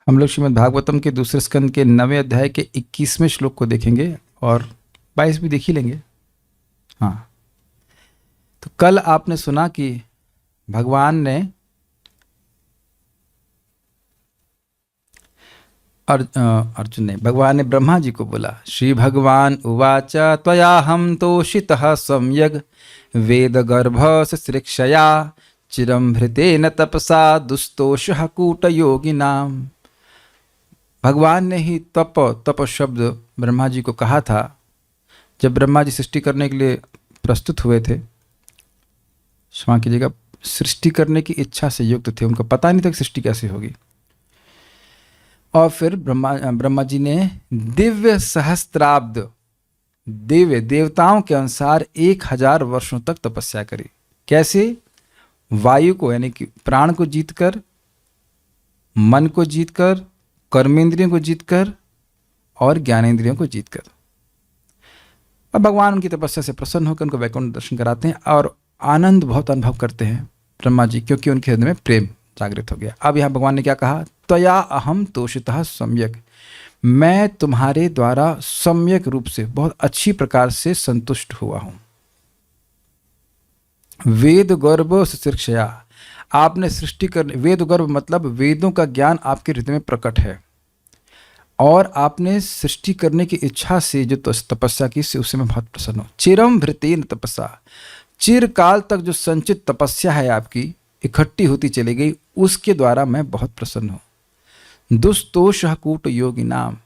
हम लोग श्रीमद् भागवतम के दूसरे स्कंद के 9वें अध्याय के 21वें श्लोक को देखेंगे और 22 भी देख ही लेंगे। हाँ, तो कल आपने सुना कि भगवान ने अर्जुन ने भगवान ने ब्रह्मा जी को बोला, श्री भगवान उवाच त्वयाहं तोषितः सम्यग् वेदगर्भसृक्षया चिरं भृतेन तपसा दुस्तोषः कूटयोगिनां। भगवान ने ही तप शब्द ब्रह्मा जी को कहा था जब ब्रह्मा जी सृष्टि करने के लिए प्रस्तुत हुए थे। क्षमा कीजिएगा, सृष्टि करने की इच्छा से युक्त थे, उनको पता नहीं था कि सृष्टि कैसे होगी। और फिर ब्रह्मा जी ने दिव्य सहस्त्राब्द देवताओं के अनुसार 1000 वर्षों तक तपस्या करी। कैसे? वायु को यानी कि प्राण को जीतकर, मन को जीतकर, कर्मेंद्रियों को जीतकर और ज्ञानेंद्रियों को जीतकर। अब भगवान उनकी तपस्या से प्रसन्न होकर उनको वैकुंठ दर्शन कराते हैं और आनंद बहुत अनुभव करते हैं ब्रह्मा जी, क्योंकि उनके हृदय में प्रेम जागृत हो गया। अब यहाँ भगवान ने क्या कहा? त्वया अहम तोषितः सम्यक, मैं तुम्हारे द्वारा सम्यक रूप से बहुत अच्छी प्रकार से संतुष्ट हुआ हूं। वेद गर्भ शिक्षया, आपने सृष्टि करने, वेद गर्भ मतलब वेदों का ज्ञान आपके हृदय में प्रकट है और आपने सृष्टि करने की इच्छा से जो तपस्या की उससे मैं बहुत प्रसन्न हूं। चिरम भृतेन तपसा, चिरकाल तक जो संचित तपस्या है आपकी इकट्ठी होती चली गई, उसके द्वारा मैं बहुत प्रसन्न हूं। दुस्तोषः कूट योगी नाम,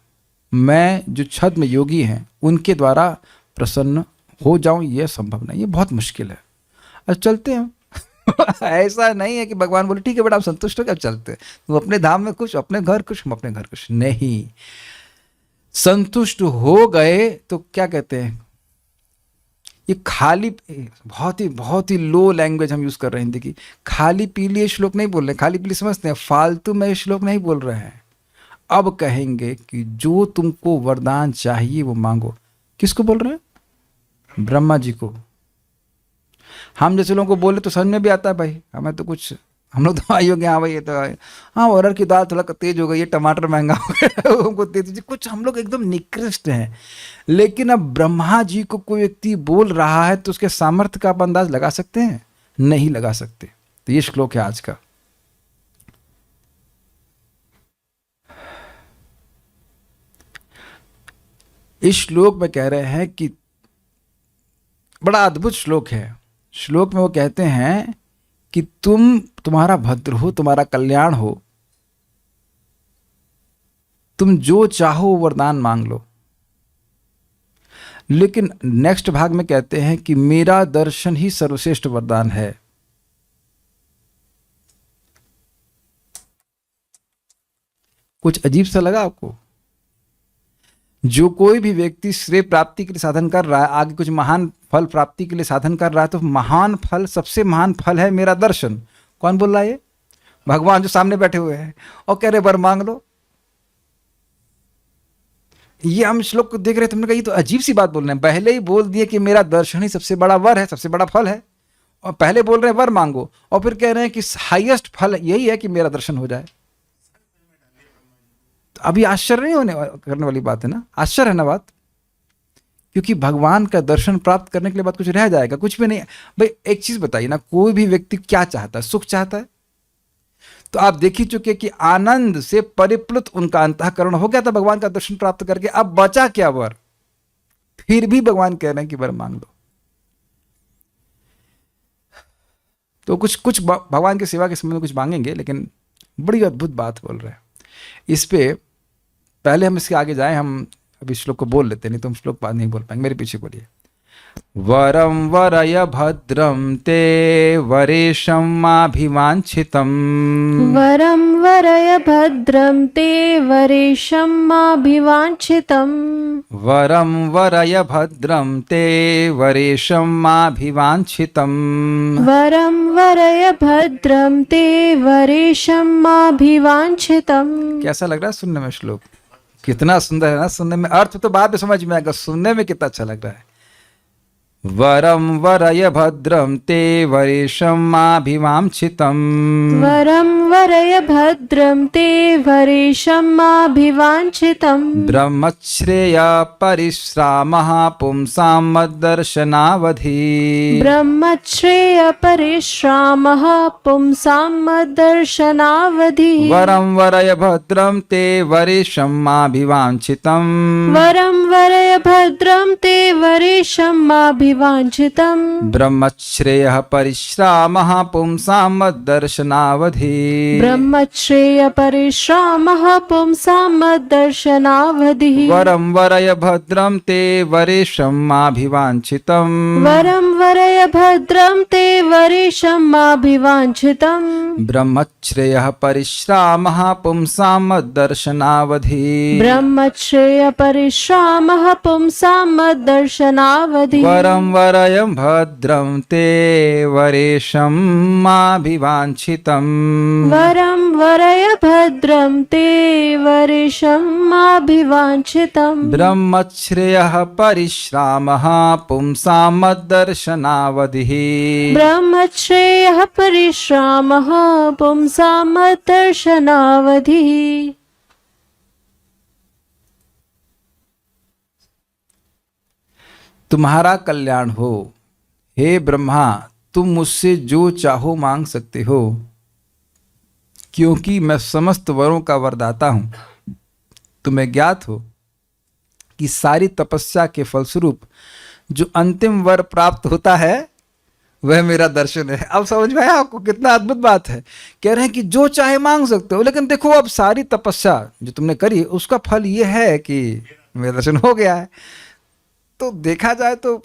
मैं जो छद्म योगी हैं उनके द्वारा प्रसन्न हो जाऊं यह संभव नहीं, ये बहुत मुश्किल है। अब चलते हैं ऐसा नहीं है कि भगवान बोले ठीक है बेटा आप संतुष्ट हो गए अब चलते हैं, तुम अपने धाम में खुश, अपने घर खुश, हम अपने घर खुश। नहीं, संतुष्ट हो गए तो क्या कहते हैं, ये खाली बहुत ही लो लैंग्वेज हम यूज कर रहे हैं हिंदी की। खाली पीली श्लोक नहीं बोल रहे, खाली पीली समझते हैं, फालतू में श्लोक नहीं बोल रहे हैं। अब कहेंगे कि जो तुमको वरदान चाहिए वो मांगो। किसको बोल रहे हैं? ब्रह्मा जी को। हम जैसे लोगों को बोले तो समझ में भी आता है भाई, हमें तो कुछ, हम लोग तो आई हो गए, हाँ भाई ये तो हाँ अरहर की दाल थोड़ा तेज हो गई, ये टमाटर महंगा हो गया हमको दे दीजिए, कुछ हम लोग एकदम निकृष्ट हैं। लेकिन अब ब्रह्मा जी को कोई व्यक्ति बोल रहा है तो उसके सामर्थ्य का आप अंदाज लगा सकते हैं? नहीं लगा सकते। तो ये श्लोक है आज का। इस श्लोक में कह रहे हैं कि बड़ा अद्भुत श्लोक है। श्लोक में वो कहते हैं कि तुम्हारा भद्र हो, तुम्हारा कल्याण हो, तुम जो चाहो वरदान मांग लो। लेकिन नेक्स्ट भाग में कहते हैं कि मेरा दर्शन ही सर्वश्रेष्ठ वरदान है। कुछ अजीब सा लगा आपको? जो कोई भी व्यक्ति श्रेय प्राप्ति के लिए साधन कर रहा है, आगे कुछ महान फल प्राप्ति के लिए साधन कर रहा है, तो महान फल, सबसे महान फल है मेरा दर्शन। कौन बोल रहा है? ये भगवान जो सामने बैठे हुए हैं और कह रहे वर मांग लो। ये हम श्लोक को देख रहे थे, तुमने कहा ये तो अजीब सी बात बोल रहे हैं। पहले ही बोल दिए कि मेरा दर्शन ही सबसे बड़ा वर है, सबसे बड़ा फल है, और पहले बोल रहे हैं वर मांगो, और फिर कह रहे हैं कि हाईएस्ट फल यही है कि मेरा दर्शन हो जाए। तो अभी आश्चर्य नहीं होने करने वाली बात है ना? आश्चर्य है ना बात? क्योंकि भगवान का दर्शन प्राप्त करने के लिए बात कुछ रह जाएगा? कुछ भी नहीं। भाई एक चीज बताइए ना, कोई भी व्यक्ति क्या चाहता है? सुख चाहता है। तो आप देख ही चुके कि आनंद से परिप्लुत उनका अंतःकरण हो गया था भगवान का दर्शन प्राप्त करके। अब बचा क्या वर? फिर भी भगवान कह रहे हैं कि वर मांग लो। तो कुछ भगवान की सेवा के समय में कुछ मांगेंगे, लेकिन बड़ी अद्भुत बात बोल रहे हैं। इस पे पहले हम इसके आगे जाएं, हम अभी श्लोक को बोल लेते, नहीं तो हम श्लोक बाद नहीं बोल पाएंगे। मेरे पीछे बोलिए। वरम वरय भद्रम ते वरेशम माभिवांछितम, वरं वरय भद्रं ते वरेशं माभिवांछितम्, वरम वरय भद्रम ते वरेशम माभिवांछितम, वरं वरय भद्रं ते वरेशं माभिवांछितम्। कैसा लग रहा है सुनने में श्लोक? कितना सुंदर है ना सुनने में। अर्थ तो बाद में समझ में आएगा, सुनने में कितना अच्छा लग रहा है। वरं वरय भद्रं ते वरेशमाभिवाञ्छितम्। वरं वरय भद्रं ते वरेशमाभिवाञ्छितम्। ब्रह्मश्रेय परिश्रामः पुंसां मद्दर्शनावधि। ब्रह्मश्रेय परिश्रामः पुंसां मद्दर्शनावधि। वरं वरय भद्रं ते वरेशमाभिवाञ्छितम्। वरं वरय भद्रं ते वरेशमाभिवाञ्छितम्। ब्रह्मश्रेयः परिश्रामः पुंसां मद्दर्शनावधि। ब्रह्मश्रेय परिश्रामः पुंसां मद्दर्शनावधिः। वरं वरय भद्रं ते वरेशमाभिवाञ्छितम्। वरं वरय भद्रं ते वरेशमाभिवाञ्छितम्। ब्रह्मश्रेयः परिश्रामः पुंसां मद्दर्शनावधि। ब्रह्मश्रेय परिश्रामः पुंसां मद्दर्शनावधिः। वरं वरय भद्रं ते वरेशमाभिवाञ्छितम्। वरं वरय भद्रं ते वरेशमाभिवाञ्छितम्। ब्रह्मश्रेयः परिश्रामः पुंसां मद्दर्शनावधिः। ब्रह्मश्रेयः परिश्रामः पुंसां मद्दर्शनावधिः। तुम्हारा कल्याण हो हे ब्रह्मा, तुम मुझसे जो चाहो मांग सकते हो, क्योंकि मैं समस्त वरों का वरदाता हूं। तुम्हें ज्ञात हो कि सारी तपस्या के फलस्वरूप जो अंतिम वर प्राप्त होता है वह मेरा दर्शन है। अब समझ में आया आपको कितना अद्भुत बात है। कह रहे हैं कि जो चाहे मांग सकते हो, लेकिन देखो अब सारी तपस्या जो तुमने करी उसका फल ये है कि मेरा दर्शन हो गया है। तो देखा जाए तो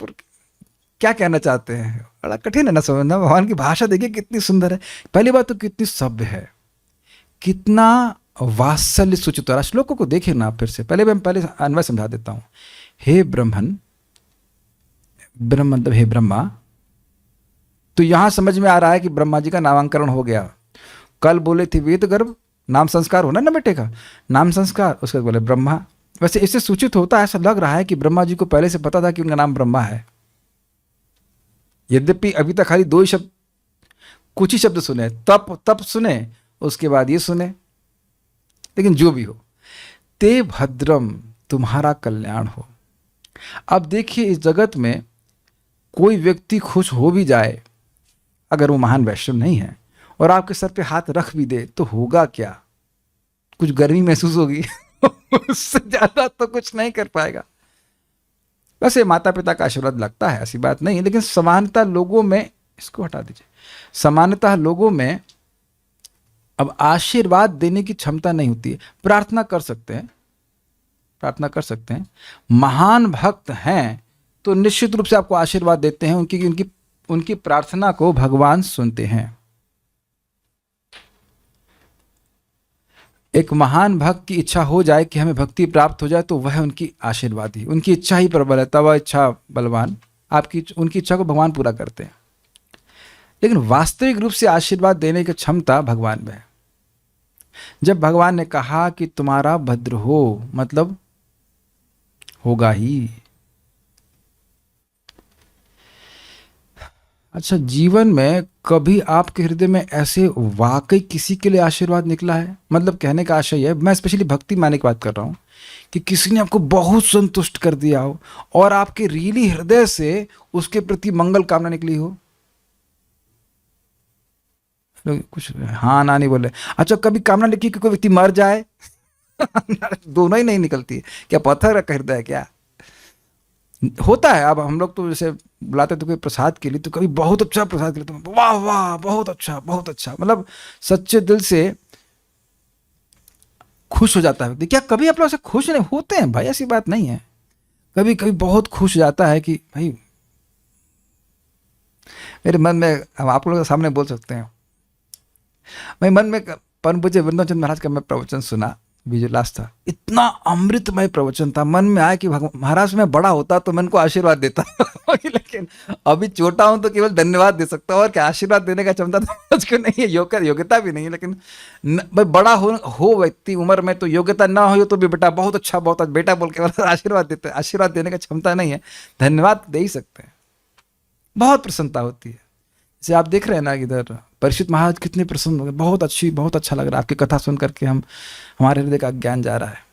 क्या कहना चाहते हैं, बड़ा कठिन है ना समझना। भगवान की भाषा देखिए कितनी सुंदर है। पहली बात तो कितनी सभ्य है, कितना वात्सल्य सूचित हो रहा है। श्लोकों को देखिए ना फिर से। पहले मैं अन्वय समझा देता हूँ। हे ब्रह्मन, ब्रह्म मतलब हे ब्रह्मा, तो यहां समझ में आ रहा है कि ब्रह्मा जी का नामांकरण हो गया। कल बोले थे वेद गर्भ नाम संस्कार होना ना बेटे का, नाम संस्कार, उसके बोले ब्रह्मा। वैसे इससे सूचित होता है, ऐसा लग रहा है कि ब्रह्मा जी को पहले से पता था कि उनका नाम ब्रह्मा है। यद्यपि अभी तक खाली दो ही शब्द, कुछ ही शब्द सुने, तप सुने, उसके बाद ये सुने। लेकिन जो भी हो, ते भद्रम, तुम्हारा कल्याण हो। अब देखिए इस जगत में कोई व्यक्ति खुश हो भी जाए, अगर वो महान वैष्णव नहीं है और आपके सर पे हाथ रख भी दे तो होगा क्या, कुछ गर्मी महसूस होगी उससे ज्यादा तो कुछ नहीं कर पाएगा। वैसे माता पिता का आशीर्वाद लगता है, ऐसी बात नहीं है, लेकिन समानता लोगों में, इसको हटा दीजिए, समानता लोगों में अब आशीर्वाद देने की क्षमता नहीं होती है। प्रार्थना कर सकते हैं, प्रार्थना कर सकते हैं, महान भक्त हैं तो निश्चित रूप से आपको आशीर्वाद देते हैं, उनकी प्रार्थना को भगवान सुनते हैं। एक महान भक्त की इच्छा हो जाए कि हमें भक्ति प्राप्त हो जाए तो वह उनकी आशीर्वाद ही, उनकी इच्छा ही प्रबल है, तब इच्छा बलवान। आपकी उनकी इच्छा को भगवान पूरा करते हैं, लेकिन वास्तविक रूप से आशीर्वाद देने की क्षमता भगवान में है। जब भगवान ने कहा कि तुम्हारा भद्र हो, मतलब होगा ही। अच्छा, जीवन में कभी आपके हृदय में ऐसे वाकई किसी के लिए आशीर्वाद निकला है? मतलब कहने का आशय है, मैं स्पेशली भक्ति माने की बात कर रहा हूं, कि किसी ने आपको बहुत संतुष्ट कर दिया हो और आपके रियली हृदय से उसके प्रति मंगल कामना निकली हो। कुछ हाँ ना नहीं बोले। अच्छा, कभी कामना निकली कि कोई व्यक्ति मर जाए? दोनों ही नहीं निकलती है क्या? पत्थर का हृदय क्या होता है? अब हम लोग तो जैसे बुलाते तो कोई प्रसाद के लिए, तो कभी बहुत अच्छा प्रसाद के लिए तो वाह वाह बहुत अच्छा बहुत अच्छा, मतलब सच्चे दिल से खुश हो जाता है व्यक्ति। क्या कभी आप लोग ऐसे खुश नहीं होते हैं भाई? ऐसी बात नहीं है, कभी कभी बहुत खुश हो जाता है कि भाई मेरे मन में, हम आप लोगों के सामने बोल सकते हैं, मैं मन में परम पूज्य वृंदावन चंद्र महाराज का मैं प्रवचन सुना, जो लास्ट था, इतना अमृतमय प्रवचन था। मन में आया कि महाराज में बड़ा होता तो मैं उनको आशीर्वाद देता लेकिन अभी छोटा हूं तो केवल धन्यवाद दे सकता हूं, और क्या आशीर्वाद देने का क्षमता तो मुझको नहीं है, योग्यता भी नहीं है। लेकिन भाई बड़ा हो व्यक्ति उम्र में, तो योग्यता ना हो तो भी बेटा बहुत अच्छा बेटा बोल के आशीर्वाद देते हैं। आशीर्वाद देने का क्षमता नहीं है, धन्यवाद दे ही सकते हैं। बहुत प्रसन्नता होती है। जैसे आप देख रहे हैं ना इधर परीक्षित महाराज कितने प्रसन्न हो गए, बहुत अच्छा लग रहा है आपकी कथा सुन करके, हमारे हृदय का ज्ञान जा रहा है।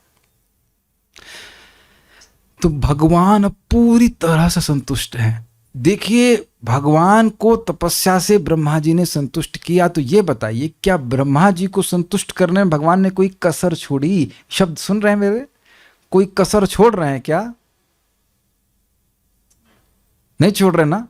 तो भगवान अब पूरी तरह से संतुष्ट हैं। देखिए भगवान को तपस्या से ब्रह्मा जी ने संतुष्ट किया, तो ये बताइए क्या ब्रह्मा जी को संतुष्ट करने में भगवान ने कोई कसर छोड़ी? शब्द सुन रहे हैं मेरे, कोई कसर छोड़ रहे हैं क्या? नहीं छोड़ रहे ना।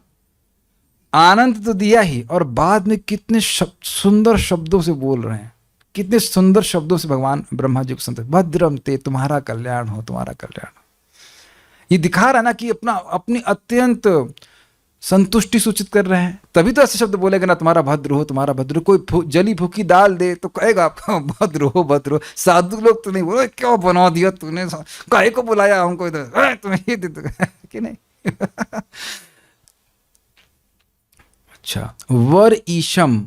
आनंद तो दिया ही, और बाद में कितने सुंदर शब्दों से बोल रहे हैं, कितने सुंदर शब्दों से भगवान ब्रह्मा जी को संतुष्ट, भद्रम ते, तुम्हारा कल्याण हो, तुम्हारा कल्याण हो। ये दिखा रहा ना कि अपनी अत्यंत संतुष्टि सूचित कर रहे हैं। तभी तो ऐसे शब्द बोलेगा ना, तुम्हारा भद्र हो, तुम्हारा भद्र हो। कोई जली भूखी दाल दे तो कहेगा आपका भद्र हो, भद्र हो। साधु लोग तो नहीं बोले क्यों बना दिया तूने, काहे को बुलाया हमको इधर, तुम्हें ये दे कि नहीं। अच्छा, वर ईशम,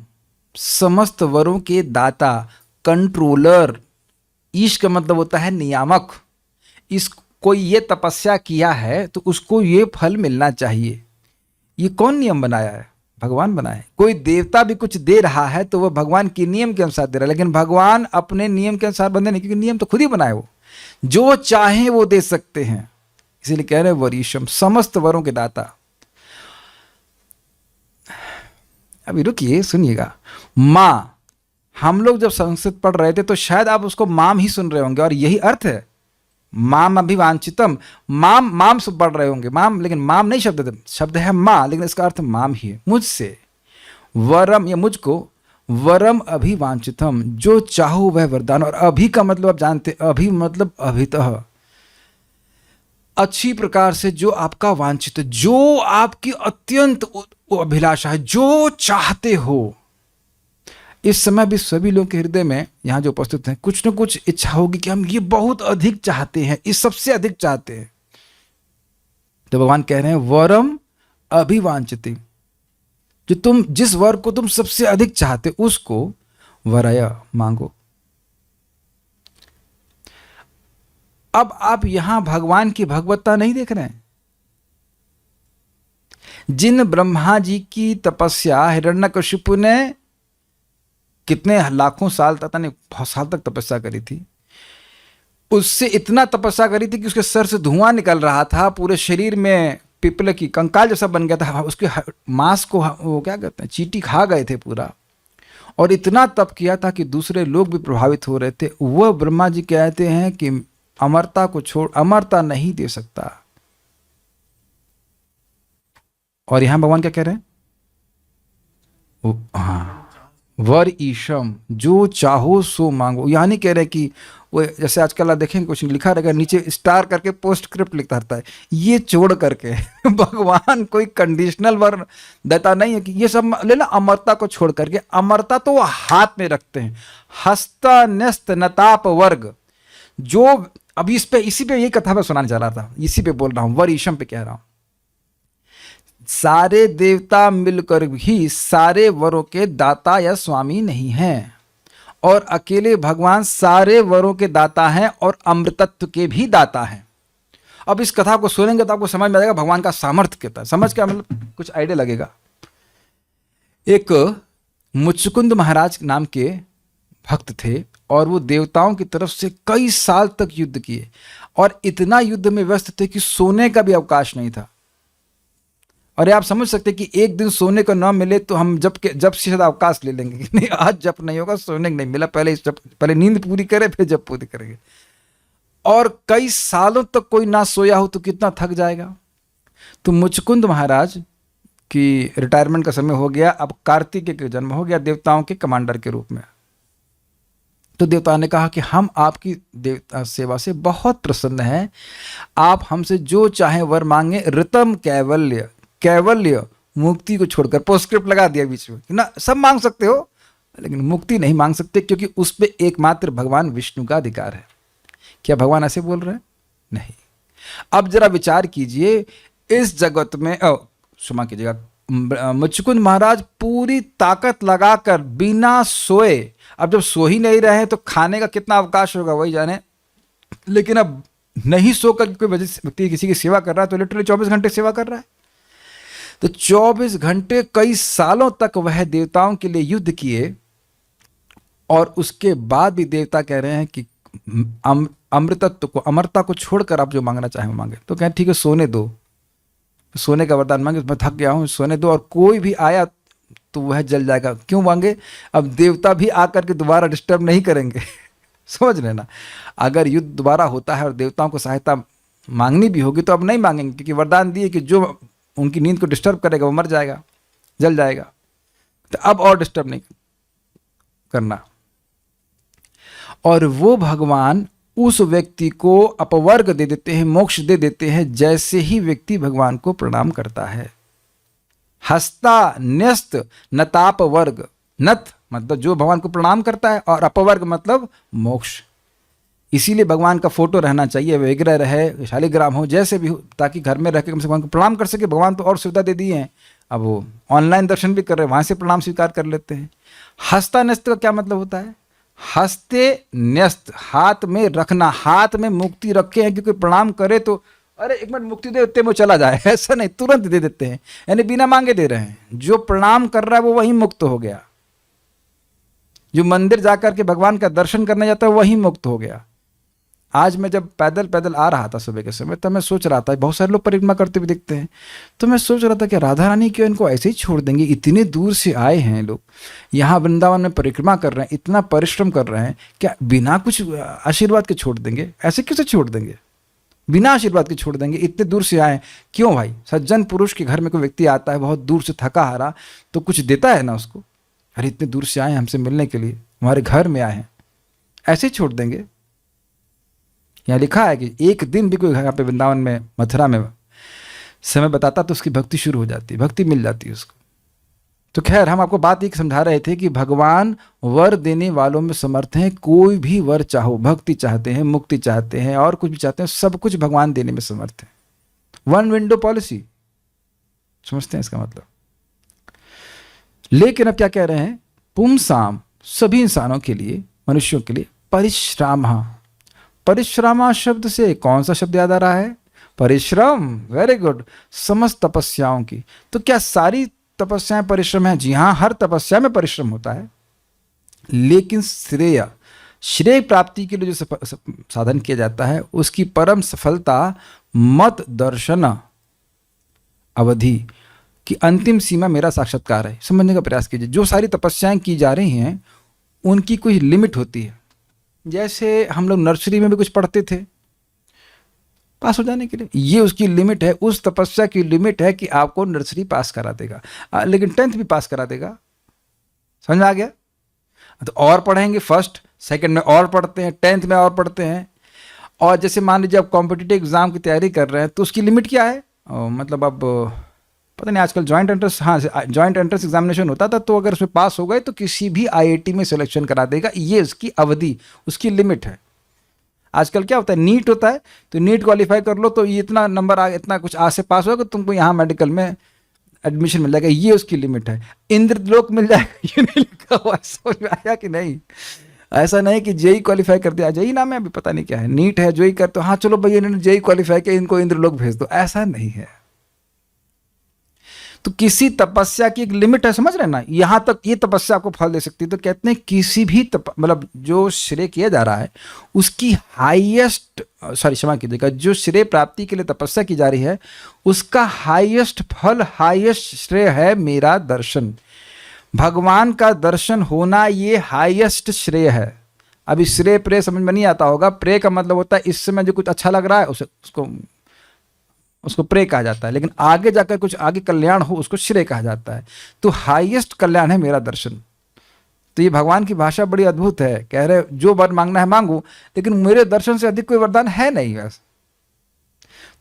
समस्त वरों के दाता, कंट्रोलर। ईश का मतलब होता है नियामक। इस कोई ये तपस्या किया है तो उसको ये फल मिलना चाहिए। ये कौन नियम बनाया है? भगवान बनाए। कोई देवता भी कुछ दे रहा है तो वह भगवान के नियम के अनुसार दे रहा है, लेकिन भगवान अपने नियम के अनुसार बंधे नहीं, क्योंकि नियम तो खुद ही बनाए, वो जो चाहे वो दे सकते हैं। इसीलिए कह रहे हैं वरीशम, समस्त वरों के दाता। अभी रुकिए सुनिएगा। माँ, हम लोग जब संस्कृत पढ़ रहे थे तो शायद आप उसको माम ही सुन रहे होंगे, और यही अर्थ है माम अभिवांछितम। माम से पढ़ रहे होंगे, माम, लेकिन माम नहीं शब्द है माँ, लेकिन इसका अर्थ माम ही है, मुझसे। वरम, या मुझको, वरम अभिवांछितम, जो चाहो वह वरदान। और अभी का मतलब आप जानते, अभी मतलब अभितः, अच्छी प्रकार से जो आपका वांछित, जो आपकी अत्यंत अभिलाषा है, जो चाहते हो। इस समय भी सभी लोगों के हृदय में, यहाँ जो उपस्थित हैं, कुछ न कुछ इच्छा होगी कि हम ये बहुत अधिक चाहते हैं, इस सबसे अधिक चाहते हैं। तो भगवान कह रहे हैं वरम अभिवांछित, जो तुम, जिस वर को तुम सबसे अधिक चाहते उसको वरय मांगो। अब आप यहां भगवान की भगवत्ता नहीं देख रहे हैं। जिन ब्रह्मा जी की तपस्या हिरण्यकशिपु ने कितने लाखों साल तक, नहीं बहुत साल तक तपस्या करी थी, उससे इतना तपस्या करी थी कि उसके सर से धुआं निकल रहा था, पूरे शरीर में पिपले की कंकाल जैसा बन गया था, उसके मांस को वो क्या कहते हैं, चींटी खा गए थे पूरा। और इतना तप किया था कि दूसरे लोग भी प्रभावित हो रहे थे। वह ब्रह्मा जी कहते हैं कि अमरता को छोड़, अमरता नहीं दे सकता। और यहां भगवान क्या कह रहे हैं? हाँ, वर ईशम, जो चाहो सो मांगो। यहाँ नहीं कह रहे कि वो जैसे आजकल आप देखेंगे कुछ लिखा रहेगा नीचे स्टार करके पोस्टस्क्रिप्ट लिखता रहता है, ये छोड़ करके। भगवान कोई कंडीशनल वर देता नहीं है कि ये सब ले ला, अमरता को छोड़ करके। अमरता तो वो हाथ में रखते हैं। हस्त न्यस्त नताप वर्ग, जो अभी इसी पे ये कथा मैं सुनाने जा रहा था, इसी पे बोल रहा हूं, वर ईशम पे कह रहा हूं। सारे देवता मिलकर भी सारे वरों के दाता या स्वामी नहीं हैं, और अकेले भगवान सारे वरों के दाता हैं और अमृतत्व के भी दाता हैं। अब इस कथा को सुनेंगे तो आपको समझ में आएगा भगवान का सामर्थ्य कितना है। समझ क्या मतलब, कुछ आइडिया लगेगा। एक मुचकुंद महाराज नाम के भक्त थे, और वो देवताओं की तरफ से कई साल तक युद्ध किए, और इतना युद्ध में व्यस्त थे कि सोने का भी अवकाश नहीं था। और आप समझ सकते कि एक दिन सोने को ना मिले तो हम जब से अवकाश ले लेंगे कि नहीं, आज जब नहीं होगा, सोने को नहीं मिला, पहले नींद पूरी करे फिर जब पूरी करेंगे। और कई सालों तक कोई ना सोया हो तो कितना थक जाएगा। तो मुचकुंद महाराज की रिटायरमेंट का समय हो गया। अब कार्तिकेय का जन्म हो गया देवताओं के कमांडर के रूप में। तो देवता ने कहा कि हम आपकी देवता सेवा से बहुत प्रसन्न हैं, आप हमसे जो चाहे वर मांगे। ऋतम कैवल्य, कैवल्य मुक्ति को छोड़कर, पोस्टस्क्रिप्ट लगा दिया बीच में ना, सब मांग सकते हो लेकिन मुक्ति नहीं मांग सकते, क्योंकि उस पर एकमात्र भगवान विष्णु का अधिकार है। क्या भगवान ऐसे बोल रहे हैं? नहीं। अब जरा विचार कीजिए, इस जगत में क्षमा कीजिएगा, मुचकुंद महाराज पूरी ताकत लगाकर बिना सोए, अब जब सो ही नहीं रहे तो खाने का कितना अवकाश होगा वही जाने, लेकिन अब नहीं सोकर कोई व्यक्ति किसी की सेवा कर रहा है तो लिटरली 24 घंटे सेवा कर रहा है। तो 24 घंटे कई सालों तक वह देवताओं के लिए युद्ध किए, और उसके बाद भी देवता कह रहे हैं कि अमृतत्व को, अमरता को छोड़कर आप जो मांगना चाहें वो मांगे। तो कहें ठीक है, सोने दो, सोने का वरदान मांगे, मैं थक गया हूँ, सोने दो। और कोई भी आया तो वह जल जाएगा। क्यों मांगे? अब देवता भी आकर के दोबारा डिस्टर्ब नहीं करेंगे। समझ लेना, अगर युद्ध दोबारा होता है और देवताओं को सहायता मांगनी भी होगी तो अब नहीं मांगेंगे, क्योंकि वरदान दिए कि जो उनकी नींद को डिस्टर्ब करेगा वो मर जाएगा, जल जाएगा। तो अब और डिस्टर्ब नहीं करना। और वो भगवान उस व्यक्ति को अपवर्ग दे देते हैं, मोक्ष दे देते हैं, जैसे ही व्यक्ति भगवान को प्रणाम करता है। हस्ता न्यस्त नताप वर्ग। नत मतलब जो भगवान को प्रणाम करता है, और अपवर्ग मतलब मोक्ष। इसीलिए भगवान का फोटो रहना चाहिए, विग्रह रहे, शालिग्राम हो, जैसे भी हो, ताकि घर में रह के कम से कम प्रणाम कर सके। भगवान तो और सुविधा दे दी है, अब वो ऑनलाइन दर्शन भी कर रहे हैं, वहाँ से प्रणाम स्वीकार कर लेते हैं। हस्ता न्यस्त का क्या मतलब होता है? हस्ते न्यस्त, हाथ में रखना, हाथ में मुक्ति रखे हैं, क्योंकि प्रणाम करे तो अरे एक मिनट मुक्ति दे देते वो चला जाए, ऐसा नहीं, तुरंत दे देते हैं, यानी बिना मांगे दे रहे हैं। जो प्रणाम कर रहा है वो वहीं मुक्त हो गया, जो मंदिर जाकर के भगवान का दर्शन करने जाता है वहीं मुक्त हो गया। आज मैं जब पैदल पैदल आ रहा था सुबह के समय, तब मैं सोच रहा था, बहुत सारे लोग परिक्रमा करते हुए दिखते हैं, तो मैं सोच रहा था कि राधा रानी क्यों इनको ऐसे ही छोड़ देंगे? इतने दूर से आए हैं लोग, यहाँ वृंदावन में परिक्रमा कर रहे हैं, इतना परिश्रम कर रहे हैं, क्या बिना कुछ आशीर्वाद के छोड़ देंगे? ऐसे कैसे छोड़ देंगे? बिना आशीर्वाद के छोड़ देंगे? इतने दूर से आए क्यों भाई? सज्जन पुरुष के घर में कोई व्यक्ति आता है बहुत दूर से, थका हारा, तो कुछ देता है ना उसको। अरे इतने दूर से आए हैं हमसे मिलने के लिए, हमारे घर में आए हैं, ऐसे ही छोड़ देंगे? यहाँ लिखा है कि एक दिन भी कोई यहाँ पे वृंदावन में, मथुरा में समय बताता तो उसकी भक्ति शुरू हो जाती, भक्ति मिल जाती है उसको। तो खैर, हम आपको बात एक समझा रहे थे कि भगवान वर देने वालों में समर्थ हैं। कोई भी वर चाहो, भक्ति चाहते हैं, मुक्ति चाहते हैं, और कुछ भी चाहते हैं, सब कुछ भगवान देने में समर्थ है। वन विंडो पॉलिसी, समझते हैं इसका मतलब। लेकिन अब क्या कह रहे हैं? पुंसाम, सभी इंसानों के लिए, मनुष्यों के लिए, परिश्रामा। परिश्रामा शब्द से कौन सा शब्द याद आ रहा है? परिश्रम। वेरी गुड, समस्त तपस्याओं की। तो क्या सारी तपस्याएं परिश्रम है? जी हाँ, हर तपस्या में परिश्रम होता है, लेकिन श्रेय, श्रेय प्राप्ति के लिए जो साधन किया जाता है, उसकी परम सफलता मत दर्शन अवधि की अंतिम सीमा मेरा साक्षात्कार है। समझने का प्रयास कीजिए। जो सारी तपस्याएं की जा रही हैं उनकी कोई लिमिट होती है। जैसे हम लोग नर्सरी में भी कुछ पढ़ते थे पास हो जाने के लिए, ये उसकी लिमिट है, उस तपस्या की लिमिट है कि आपको नर्सरी पास करा देगा, लेकिन 10th भी पास करा देगा। समझ में आ गया? तो और पढ़ेंगे, फर्स्ट सेकंड में और पढ़ते हैं, 10th में और पढ़ते हैं। और जैसे मान लीजिए आप कॉम्पिटिटिव एग्जाम की तैयारी कर रहे हैं, तो उसकी लिमिट क्या है? मतलब अब पता नहीं, आजकल जॉइंट एंट्रेंस, हाँ जॉइंट एंट्रेंस एग्जामिनेशन होता था, तो अगर उसमें पास हो गए तो किसी भी IIT में सिलेक्शन करा देगा। ये उसकी अवधि, उसकी लिमिट है। आजकल क्या होता है, नीट होता है, तो नीट क्वालिफाई कर लो तो ये इतना नंबर इतना कुछ आज से पास होगा, तुमको यहाँ मेडिकल में एडमिशन मिल जाएगा, ये उसकी लिमिट है। इंद्रलोक मिल जाएगा, ये नहीं लिखा हुआ। समझ में आया कि नहीं? ऐसा नहीं कि जेई क्वालिफाई कर दिया, जेई नाम है अभी पता नहीं क्या है, नीट है, जेई कर, तो हाँ चलो भैया इन्होंने जेई क्वालिफाई किया, इनको इंद्रलोक भेज दो, ऐसा नहीं है। तो किसी तपस्या की एक लिमिट है, समझ रहे ना? यहां तक ये तपस्या आपको फल दे सकती है। तो कहते हैं किसी भी मतलब जो श्रेय किया जा रहा है उसकी हाईएस्ट, क्षमा कीजिएगा, जो श्रेय प्राप्ति के लिए तपस्या की जा रही है उसका हाईएस्ट फल, हाईएस्ट श्रेय है मेरा दर्शन। भगवान का दर्शन होना ये हाईएस्ट श्रेय है। अभी श्रेय प्रेय समझ में नहीं आता होगा। प्रेय का मतलब होता है इस समय जो कुछ अच्छा लग रहा है उसको प्रेय कहा जाता है, लेकिन आगे जाकर कुछ आगे कल्याण हो उसको श्रेय कहा जाता है। तो हाईएस्ट कल्याण है मेरा दर्शन। तो ये भगवान की भाषा बड़ी अद्भुत है। कह रहे जो वर मांगना है मांगो, लेकिन मेरे दर्शन से अधिक कोई वरदान है नहीं। बस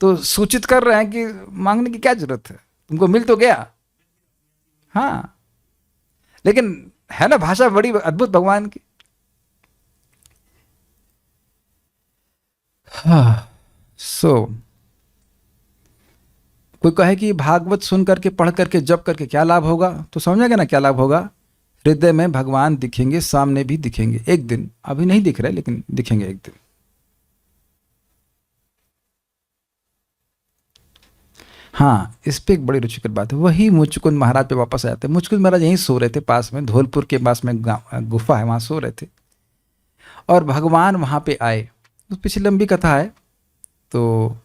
तो सूचित कर रहे हैं कि मांगने की क्या जरूरत है, तुमको मिल तो गया। हाँ, लेकिन है ना भाषा बड़ी अद्भुत भगवान की। हाँ, कोई कहे कि भागवत सुन करके, पढ़ करके, जप करके क्या लाभ होगा, तो समझेगा ना क्या लाभ होगा। हृदय में भगवान दिखेंगे, सामने भी दिखेंगे एक दिन। अभी नहीं दिख रहे लेकिन दिखेंगे एक दिन। हाँ, इस पे एक बड़ी रुचिकर बात है। वही मुचकुंद महाराज पे वापस आ जाते हैं। मुचकुंद महाराज यहीं सो रहे थे पास में, धौलपुर के पास में गुफा है, वहाँ सो रहे थे और भगवान वहाँ पे आए। उस पीछे लंबी कथा है। तो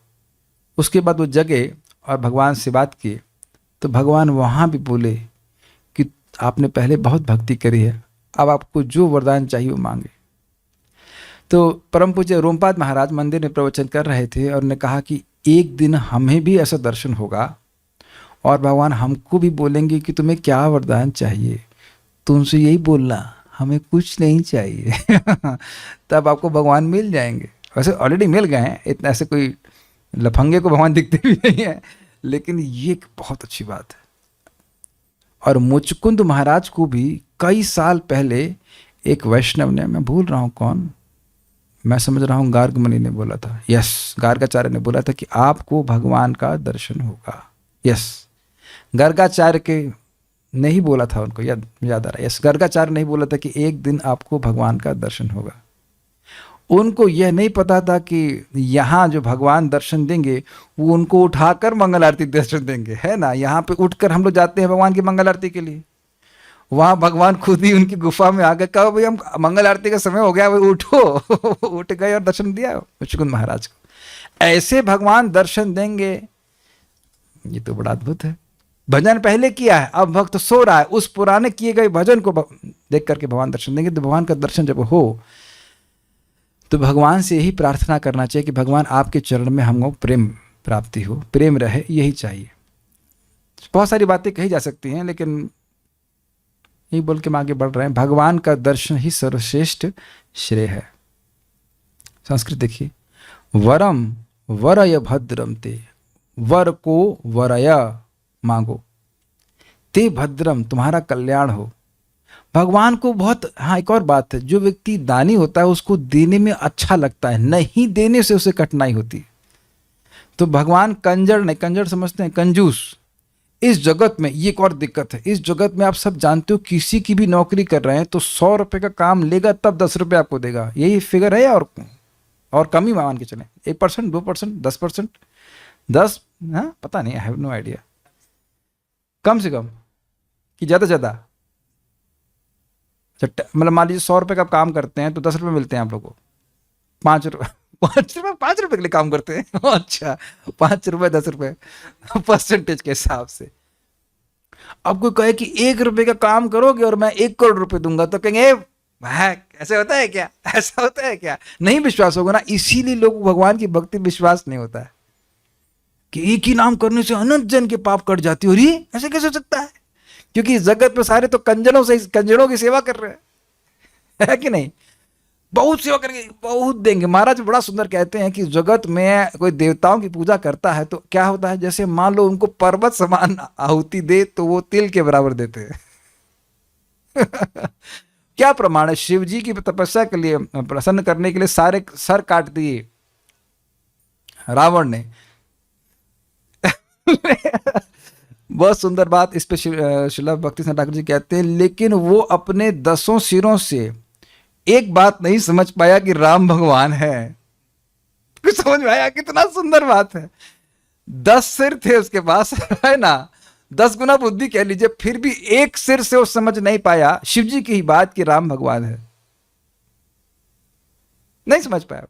उसके बाद वो जगे और भगवान से बात किए। तो भगवान वहाँ भी बोले कि आपने पहले बहुत भक्ति करी है, अब आपको जो वरदान चाहिए वो मांगे। तो परम पूज्य रोमपाद महाराज मंदिर में प्रवचन कर रहे थे और ने कहा कि एक दिन हमें भी ऐसा दर्शन होगा और भगवान हमको भी बोलेंगे कि तुम्हें क्या वरदान चाहिए, तुमसे यही बोलना, हमें कुछ नहीं चाहिए। तब आपको भगवान मिल जाएंगे। वैसे ऑलरेडी मिल गए हैं, इतना ऐसे कोई लफंगे को भगवान दिखते भी नहीं है, लेकिन ये एक बहुत अच्छी बात है। और मुचकुंद महाराज को भी कई साल पहले एक वैष्णव ने, मैं भूल रहा हूँ कौन, मैं समझ रहा हूँ गार्ग मुनि ने बोला था, यस, गार्गाचार्य ने बोला था कि आपको भगवान का दर्शन होगा। यस, गर्गाचार्य के नहीं बोला था, उनको याद आ रहा है। यस, गर्गाचार्य नहीं बोला था कि एक दिन आपको भगवान का दर्शन होगा। उनको यह नहीं पता था कि यहाँ जो भगवान दर्शन देंगे वो उनको उठाकर मंगल आरती दर्शन देंगे, है ना। यहाँ पे उठकर हम लोग जाते हैं भगवान की मंगल आरती के लिए, वहाँ भगवान खुद ही उनकी गुफा में आ गए, कहा भाई हम मंगल आरती का समय हो गया, भाई उठो। उठ गए और दर्शन दिया मुचकुंद महाराज को। ऐसे भगवान दर्शन देंगे, ये तो बड़ा अद्भुत है। भजन पहले किया है, अब भक्त सो रहा है, उस पुराने किए गए भजन को देख करके भगवान दर्शन देंगे। तो भगवान का दर्शन जब हो तो भगवान से यही प्रार्थना करना चाहिए कि भगवान आपके चरण में हमको प्रेम प्राप्ति हो, प्रेम रहे, यही चाहिए। बहुत सारी बातें कही जा सकती हैं, लेकिन यही बोल के हम आगे बढ़ रहे हैं। भगवान का दर्शन ही सर्वश्रेष्ठ श्रेय है। संस्कृत देखिए, वरम वरय भद्रम ते, वर को वरय मांगो, ते भद्रम, तुम्हारा कल्याण हो। भगवान को बहुत, हाँ एक और बात है, जो व्यक्ति दानी होता है उसको देने में अच्छा लगता है, नहीं देने से उसे कठिनाई होती है। तो भगवान कंजर नहीं, कंजर समझते हैं कंजूस। इस जगत में ये एक और दिक्कत है, इस जगत में आप सब जानते हो, किसी की भी नौकरी कर रहे हैं तो 100 रुपये का काम लेगा तब 10 रुपये आपको देगा, यही फिगर है। और कम ही मान के चलें, 1%, 2%, 10%, 10, हाँ पता नहीं, आई हैव नो आइडिया, कम से कम कि ज़्यादा से ज़्यादा। मतलब मान लीजिए 100 रुपये का काम करते हैं तो 10 रुपये मिलते हैं आप लोगों को, 5 रुपये, 5 रुपये के लिए काम करते हैं। अच्छा, 5 रुपये 10 रुपये परसेंटेज के हिसाब से। अब कोई कहे कि 1 रुपये का काम करोगे और मैं 1 करोड़ रुपए दूंगा, तो कहेंगे ऐसे होता है क्या, ऐसा होता है क्या, नहीं विश्वास होगा ना। इसीलिए लोग भगवान की भक्ति विश्वास नहीं होता है कि एक ही नाम करने से अनंत जन के पाप कट जाती हो रही, ऐसे कैसे हो सकता है। क्योंकि इस जगत में सारे तो कंजरों की सेवा कर रहे हैं, है कि नहीं। बहुत सेवा करेंगे, बहुत देंगे। महाराज बड़ा सुंदर कहते हैं कि जगत में कोई देवताओं की पूजा करता है तो क्या होता है, जैसे मान लो उनको पर्वत समान आहुति दे तो वो तिल के बराबर देते हैं। क्या प्रमाण है, शिव जी की तपस्या के लिए, प्रसन्न करने के लिए सारे सर काट दिए रावण ने। बहुत सुंदर बात इस पे श्रील भक्ति सिंह ठाकुर जी कहते हैं, लेकिन वो अपने 10 सिरों से एक बात नहीं समझ पाया कि राम भगवान है। कुछ समझ में आया, कितना सुंदर बात है। 10 सिर थे उसके पास, है ना, 10 गुना बुद्धि कह लीजिए, फिर भी एक सिर से वो समझ नहीं पाया शिव जी की ही बात कि राम भगवान है, नहीं समझ पाया।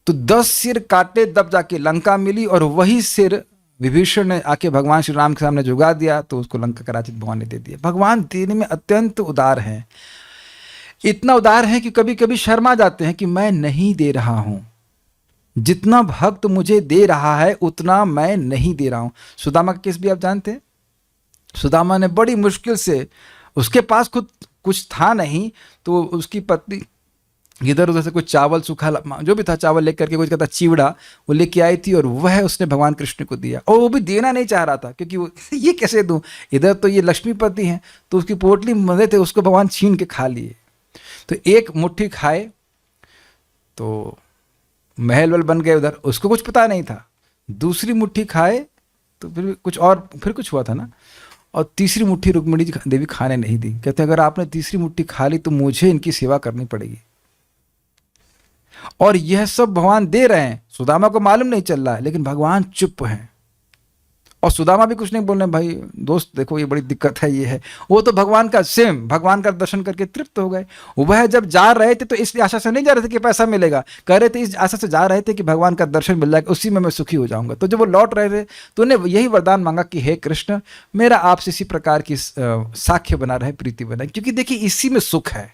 तो 10 सिर काटे तब जाके लंका मिली, और वही सिर विभीषण ने आके भगवान श्री राम के सामने झुका दिया तो उसको लंका का राज्य भगवान ने दे दिया। भगवान देने में अत्यंत उदार हैं, इतना उदार है कि कभी कभी शर्मा जाते हैं कि मैं नहीं दे रहा हूं, जितना भक्त मुझे दे रहा है उतना मैं नहीं दे रहा हूं। सुदामा का केस भी आप जानते हैं। सुदामा ने बड़ी मुश्किल से, उसके पास खुद कुछ था नहीं, तो उसकी पत्नी इधर उधर से कुछ चावल, सूखा जो भी था चावल लेकर के, कुछ कहता चिवड़ा वो लेके आई थी, और वह उसने भगवान कृष्ण को दिया। और वो भी देना नहीं चाह रहा था, क्योंकि वो ये कैसे दूं, इधर तो ये लक्ष्मीपति हैं, तो उसकी पोटली मदे थे, उसको भगवान छीन के खा लिए। तो एक मुट्ठी खाए तो महल वल बन गए उधर, उसको कुछ पता नहीं था। दूसरी मुट्ठी खाए तो फिर कुछ और, फिर कुछ हुआ था ना। और तीसरी मुट्ठी रुक्मिणी देवी खाने नहीं दी। कहते अगर आपने तीसरी मुट्ठी खा ली तो मुझे इनकी सेवा करनी पड़ेगी। और यह सब भगवान दे रहे हैं, सुदामा को मालूम नहीं चल रहा है, लेकिन भगवान चुप हैं। और सुदामा भी कुछ नहीं बोल रहे, भाई दोस्त देखो ये बड़ी दिक्कत है, ये है वो। तो भगवान का सेम, भगवान का दर्शन करके तृप्त हो गए। वह जब जा रहे थे तो इस आशा से नहीं जा रहे थे कि पैसा मिलेगा, कह रहे थे इस आशा से जा रहे थे कि भगवान का दर्शन मिल जाएगा, उसी में मैं सुखी हो जाऊंगा। तो जब वो लौट रहे थे तो उन्हें यही वरदान मांगा कि हे कृष्ण, मेरा आपसे इसी प्रकार की साख्य बना रहे, प्रीति बनाए, क्योंकि देखिए इसी में सुख है।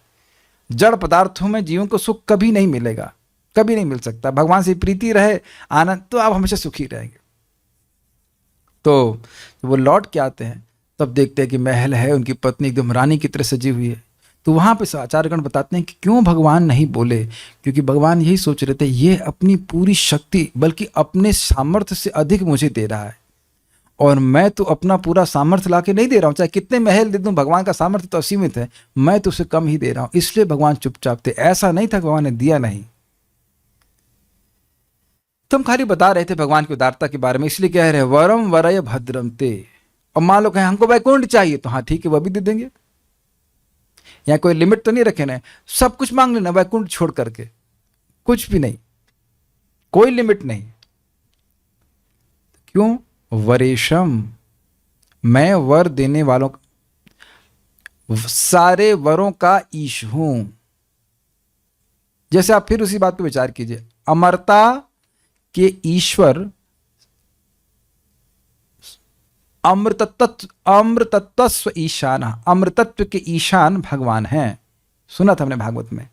जड़ पदार्थों में जीवों को सुख कभी नहीं मिलेगा, कभी नहीं मिल सकता। भगवान से प्रीति रहे, आनंद, तो आप हमेशा सुखी रहेंगे। तो वो लौट के आते हैं, तब देखते हैं कि महल है, उनकी पत्नी एकदम रानी की तरह सजी हुई है। तो वहाँ पे आचार्यगण बताते हैं कि क्यों भगवान नहीं बोले, क्योंकि भगवान यही सोच रहे थे, ये अपनी पूरी शक्ति बल्कि अपने सामर्थ्य से अधिक मुझे दे रहा है, और मैं तो अपना पूरा सामर्थ्य ला के नहीं दे रहा हूँ। चाहे कितने महल दे दूँ, भगवान का सामर्थ्य तो असीमित है, मैं तो उसे कम ही दे रहा हूँ। इसलिए भगवान चुपचाप थे, ऐसा नहीं था भगवान ने दिया नहीं। तुम खाली बता रहे थे भगवान की उदारता के बारे में, इसलिए कह रहे वरम वरय भद्रम ते। और मान लो कहें हमको वैकुंठ चाहिए, तो हाँ ठीक है, वह भी दे देंगे। यहाँ कोई लिमिट तो नहीं रखे ना, सब कुछ मांग लेना वैकुंठ छोड़ करके, कुछ भी नहीं, कोई लिमिट नहीं। क्यों? वरेशम, मैं वर देने वालों, सारे वरों का ईश हूं। जैसे आप फिर उसी बात पे विचार कीजिए, अमरता के ईश्वर अमृतत्व ईशान, अमृतत्व के ईशान भगवान हैं। सुना था हमने भागवत में।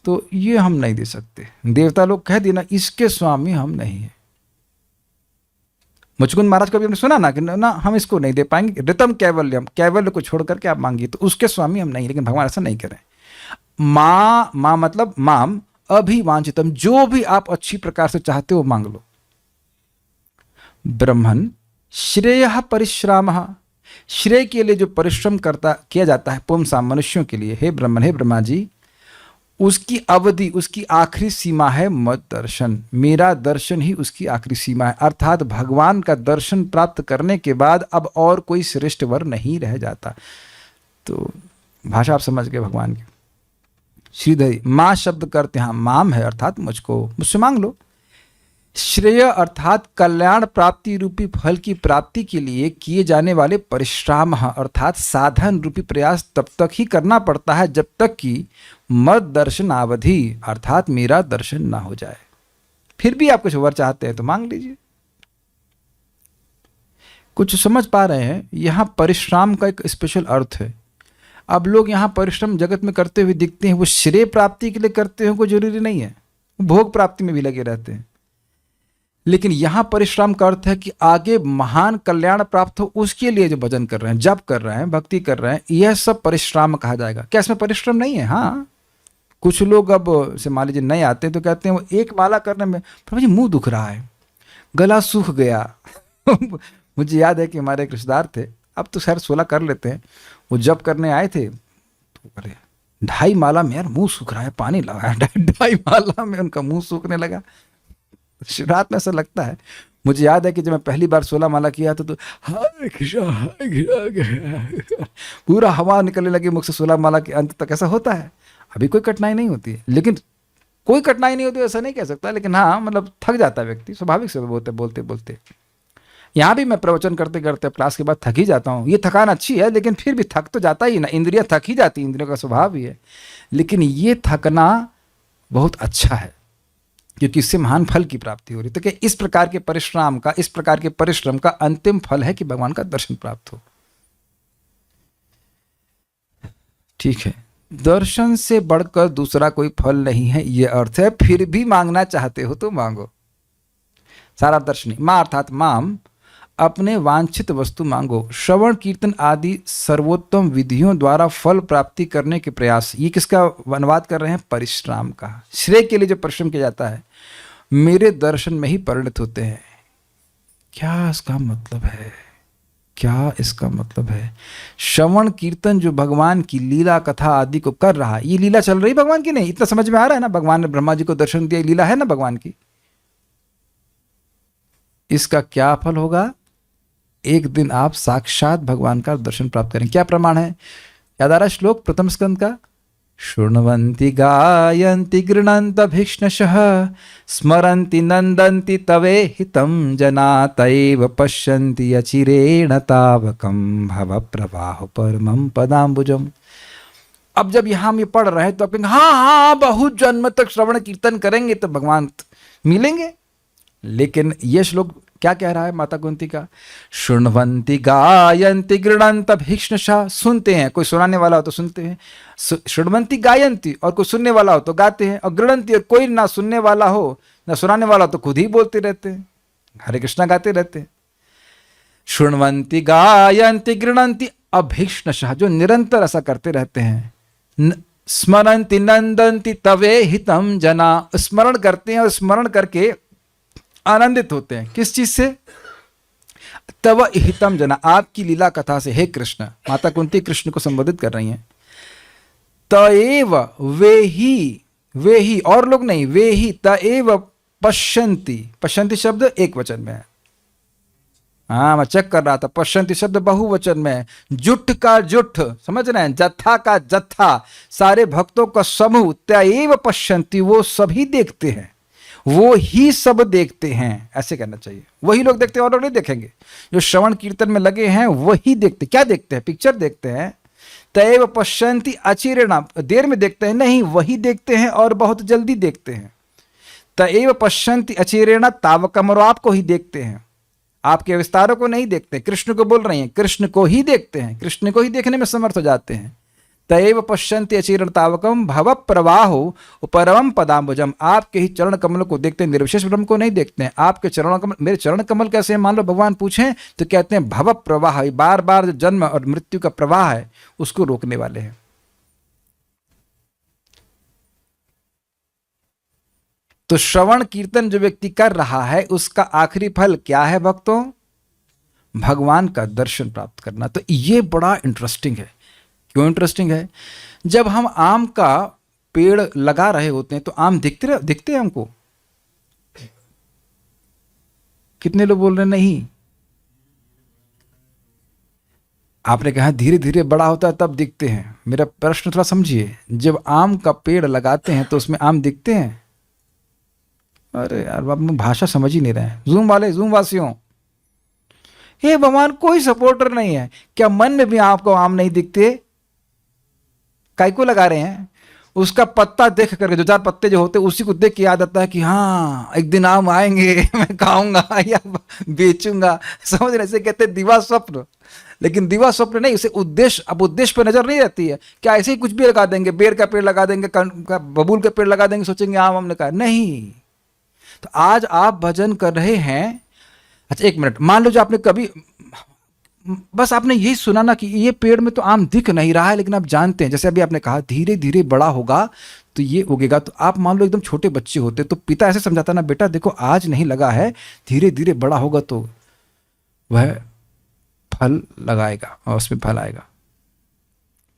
तो ये हम नहीं दे सकते। देवता लोग कह देना इसके स्वामी हम नहीं है। मुचकुंद महाराज को भी हमने सुना ना कि ना हम इसको नहीं दे पाएंगे, ऋतम कैवल्यम, कैवल्य को छोड़ करके आप मांगिए, तो उसके स्वामी हम नहीं। लेकिन भगवान ऐसा नहीं करें। माँ मतलब माम अभिवांछितम, जो भी आप अच्छी प्रकार से चाहते हो मांग लो। ब्रह्मन श्रेय परिश्राम, श्रेय के लिए जो परिश्रम किया जाता है पुंसा मनुष्यों के लिए, हे ब्रह्मन, हे ब्रह्मा जी, उसकी अवधि, उसकी आखिरी सीमा है मत दर्शन, मेरा दर्शन ही उसकी आखिरी सीमा है। अर्थात भगवान का दर्शन प्राप्त करने के बाद अब और कोई श्रेष्ठ वर नहीं रह जाता। तो भाषा आप समझ गए भगवान की। श्रीधरी माँ शब्द करते हैं, माम है अर्थात मुझको, मुझसे मांग लो। श्रेय अर्थात कल्याण प्राप्ति रूपी फल की प्राप्ति के लिए किए जाने वाले परिश्रम, अर्थात साधन रूपी प्रयास तब तक ही करना पड़ता है जब तक कि मद दर्शन अवधि, अर्थात मेरा दर्शन ना हो जाए। फिर भी आप कुछ वर चाहते हैं तो मांग लीजिए। कुछ समझ पा रहे हैं? यहां परिश्रम का एक स्पेशल अर्थ है। अब लोग यहां परिश्रम जगत में करते हुए दिखते हैं, वो श्रेय प्राप्ति के लिए करते हो कोई जरूरी नहीं है, भोग प्राप्ति में भी लगे रहते हैं। लेकिन यहां परिश्रम का अर्थ है कि आगे महान कल्याण प्राप्त हो उसके लिए जो भजन कर रहे हैं, जप कर रहे हैं, भक्ति कर रहे हैं, यह सब परिश्रम कहा जाएगा। क्या इसमें परिश्रम नहीं है? हाँ, कुछ लोग अब से मान लीजिए नए आते हैं तो कहते हैं वो एक माला करने में प्रभु जी मुंह दुख रहा है, गला सूख गया। मुझे याद है कि हमारे एक रिश्तेदार थे, अब तो खैर 16 कर लेते हैं, वो जब करने आए थे तो अरे 2.5 माला में यार मुंह सूख रहा है, पानी लगाया 2.5 माला में उनका मुंह सूखने लगा। शिवरात में ऐसा लगता है। मुझे याद है कि जब मैं पहली बार 16 माला किया था तो हाय पूरा हवा निकलने लगी मुख से 16 माला के अंत तक। ऐसा होता है, अभी कोई कठिनाई नहीं होती है, लेकिन कोई कठिनाई नहीं होती ऐसा नहीं कह सकता, लेकिन हाँ मतलब थक जाता है व्यक्ति, स्वाभाविक से बोलते बोलते बोलते। यहाँ भी मैं प्रवचन करते करते क्लास के बाद थक ही जाता हूँ। ये थकान अच्छी है, लेकिन फिर भी थक तो जाता ही ना, इंद्रियां थक ही जाती, इंद्रियों का स्वभाव ही है। लेकिन ये थकना बहुत अच्छा है क्योंकि इससे महान फल की प्राप्ति हो रही। तो क्या इस प्रकार के परिश्रम का अंतिम फल है कि भगवान का दर्शन प्राप्त हो। ठीक है, दर्शन से बढ़कर दूसरा कोई फल नहीं है, ये अर्थ है। फिर भी मांगना चाहते हो तो मांगो। सारा दर्शनी माँ अर्थात माम, अपने वांछित वस्तु मांगो। श्रवण कीर्तन आदि सर्वोत्तम विधियों द्वारा फल प्राप्ति करने के प्रयास, ये किसका अनुवाद कर रहे हैं? परिश्रम का। श्रेय के लिए जो परिश्रम किया जाता है मेरे दर्शन में ही परिणत होते हैं। क्या इसका मतलब है? क्या इसका मतलब है? श्रवण कीर्तन जो भगवान की लीला कथा आदि को कर रहा है, ये लीला चल रही भगवान की नहीं? इतना समझ में आ रहा है ना? भगवान ने ब्रह्मा जी को दर्शन दिया, लीला है ना भगवान की। इसका क्या फल होगा? एक दिन आप साक्षात भगवान का दर्शन प्राप्त करें। क्या प्रमाण है? याद आ रहा श्लोक प्रथम स्कंद का? शृण्वन्ति गायन्ति गृह्णन्त भीक्ष्णशः स्मरन्ति नन्दन्ति तवेहितं जना तैव पश्यन्ति अचिरेण तावकं भवप्रवाह परमं पदाम्बुजम्। अब जब यहाँ हम ये पढ़ रहे हैं तो आप कहेंगे हाँ हाँ बहुत जन्म तक श्रवण कीर्तन करेंगे तो भगवान मिलेंगे। लेकिन ये श्लोक क्या कह रहा है माता कुंती का? शृण्वन्ति गायन्ति गृह्णन्त भीक्ष्णशः, सुनते हैं, कोई सुनाने वाला हो तो सुनते हैं, शृण्वन्ति गायन्ति और कोई सुनने वाला हो तो गाते हैं, और गृह्णन्ति और कोई ना सुनने वाला हो ना सुनाने वाला हो तो खुद ही बोलते रहते हैं, हरे कृष्णा गाते रहते हैं। शृण्वन्ति गायन्ति गृह्णन्ति अभीक्ष्णशः, जो निरंतर ऐसा करते रहते हैं। स्मरन्ति नंदन्ति तवे हितम जना, स्मरण करते हैं और स्मरण करके आनंदित होते हैं। किस चीज से? तव हितम जना, आपकी लीला कथा से। हे कृष्ण, माता कुंती कृष्ण को संबोधित कर रही हैं। तएव, वे ही और लोग नहीं, वे ही तएव पश्यन्ति, पश्यन्ति शब्द एक वचन में है। हाँ मैं चेक कर रहा था, पश्यन्ति शब्द बहुवचन में है। जुट का जुट, समझ रहे हैं, जत्था का जत्था, सारे भक्तों का समूह। तएव पश्यन्ति, वो सभी देखते हैं, वो ही सब देखते हैं, ऐसे कहना चाहिए। वही लोग देखते हैं और लोग नहीं देखेंगे। जो श्रवण कीर्तन में लगे हैं वही देखते। क्या देखते हैं? पिक्चर देखते हैं। तएव पश्यन्ति अचिरेण, देर में देखते हैं नहीं, वही देखते हैं और बहुत जल्दी देखते हैं। तएव पश्यन्ति अचिरेण तावकम, और आपको ही देखते हैं, आपके विस्तारों को नहीं देखते। कृष्ण को बोल रही हैं, कृष्ण को ही देखते हैं, कृष्ण को ही देखने में समर्थ हो जाते हैं। तएव पश्यन्ति अचिरेण तावकम भव प्रवाहो परमं पदाम्बुजम, आपके ही चरण कमल को देखते हैं, निर्विशेष ब्रह्म को नहीं देखते हैं। आपके चरण कमल, मेरे चरण कमल कैसे हैं? मान लो भगवान पूछें तो कहते हैं भव प्रवाह, बार बार जो जन्म और मृत्यु का प्रवाह है उसको रोकने वाले हैं। तो श्रवण कीर्तन जो व्यक्ति कर रहा है उसका आखिरी फल क्या है भक्तों? भगवान का दर्शन प्राप्त करना। तो ये बड़ा इंटरेस्टिंग है। क्यों इंटरेस्टिंग है? जब हम आम का पेड़ लगा रहे होते हैं तो आम दिखते हैं हमको? कितने लोग बोल रहे नहीं? आपने कहा धीरे धीरे बड़ा होता है तब दिखते हैं। मेरा प्रश्न थोड़ा समझिए, जब आम का पेड़ लगाते हैं तो उसमें आम दिखते हैं? अरे यार आप भाषा समझ ही नहीं रहे हैं। जूम वाले, जूम वासियों, हे भगवान कोई सपोर्टर नहीं है क्या? मन में भी आपको आम नहीं दिखते? काय को लगा रहे हैं? उसका पत्ता देख करके, दो चार पत्ते जो होते हैं उसी को देख के याद आता है कि हाँ एक दिन आम आएंगे, मैं खाऊंगा या बेचूंगा। समझ रहे? इसे कहते हैं दिवा स्वप्न। लेकिन दिवा स्वप्न नहीं, उसे उद्देश्य, अब उद्देश्य पर नजर नहीं रहती है। क्या ऐसे ही कुछ भी लगा देंगे? बेर का पेड़ लगा देंगे, बबूल का पेड़ लगा देंगे, सोचेंगे आम हमने कहा नहीं। तो आज आप भजन कर रहे हैं, अच्छा एक मिनट, मान लो जो आपने कभी बस आपने यही सुना ना कि ये पेड़ में तो आम दिख नहीं रहा है, लेकिन आप जानते हैं, जैसे अभी आपने कहा धीरे धीरे बड़ा होगा तो ये उगेगा। तो आप मान लो एकदम छोटे बच्चे होते तो पिता ऐसे समझाता ना, बेटा देखो आज नहीं लगा है, धीरे धीरे बड़ा होगा तो वह फल लगाएगा और उसमें फल आएगा।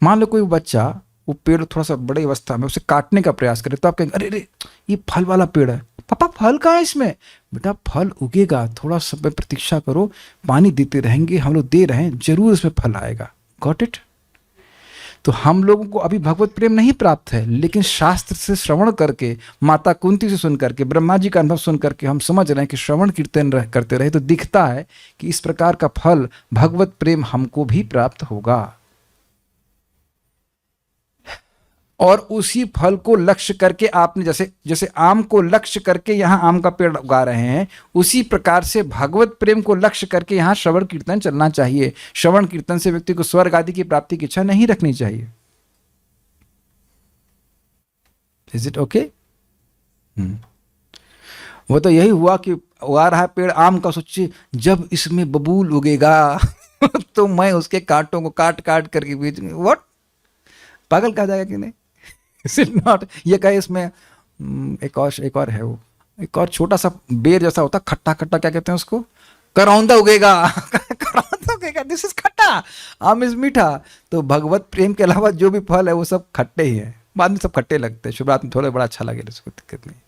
मान लो कोई बच्चा वो पेड़ थोड़ा सा बड़ी अवस्था में उसे काटने का प्रयास करे तो आप कहेंगे अरे अरे ये फल वाला पेड़ है, पापा फल कहाँ है इसमें? बेटा फल उगेगा, थोड़ा समय प्रतीक्षा करो, पानी देते रहेंगे, हम लोग दे रहे हैं, जरूर इसमें फल आएगा। Got it? तो हम लोगों को अभी भगवत प्रेम नहीं प्राप्त है, लेकिन शास्त्र से श्रवण करके, माता कुंती से सुन करके, ब्रह्मा जी का अनुभव सुन करके हम समझ रहे हैं कि श्रवण कीर्तन करते रहे तो दिखता है कि इस प्रकार का फल भगवत प्रेम हमको भी प्राप्त होगा। और उसी फल को लक्ष्य करके आपने जैसे आम को लक्ष्य करके यहाँ आम का पेड़ उगा रहे हैं, उसी प्रकार से भगवत प्रेम को लक्ष्य करके यहाँ श्रवण कीर्तन चलना चाहिए। श्रवण कीर्तन से व्यक्ति को स्वर्ग आदि की प्राप्ति की इच्छा नहीं रखनी चाहिए। Is it okay? वो तो यही हुआ कि उगा रहा है पेड़ आम का, सोचिए जब इसमें बबूल उगेगा तो मैं उसके कांटों को काट काट करके बेच, व्हाट, पागल कहा जाएगा कि नहीं? Is it not? ये कहे इसमें एक और है, वो एक और छोटा सा बेर जैसा होता, खट्टा खट्टा, क्या कहते हैं उसको? करौंदा उगेगा करौंदा उगेगा, दिस इज खट्टा, आम इज मीठा। तो भगवत प्रेम के अलावा जो भी फल है वो सब खट्टे ही है, बाद में सब खट्टे लगते हैं, शुरुआत में थोड़ा बड़ा अच्छा लगे, उसको दिक्कत नहीं।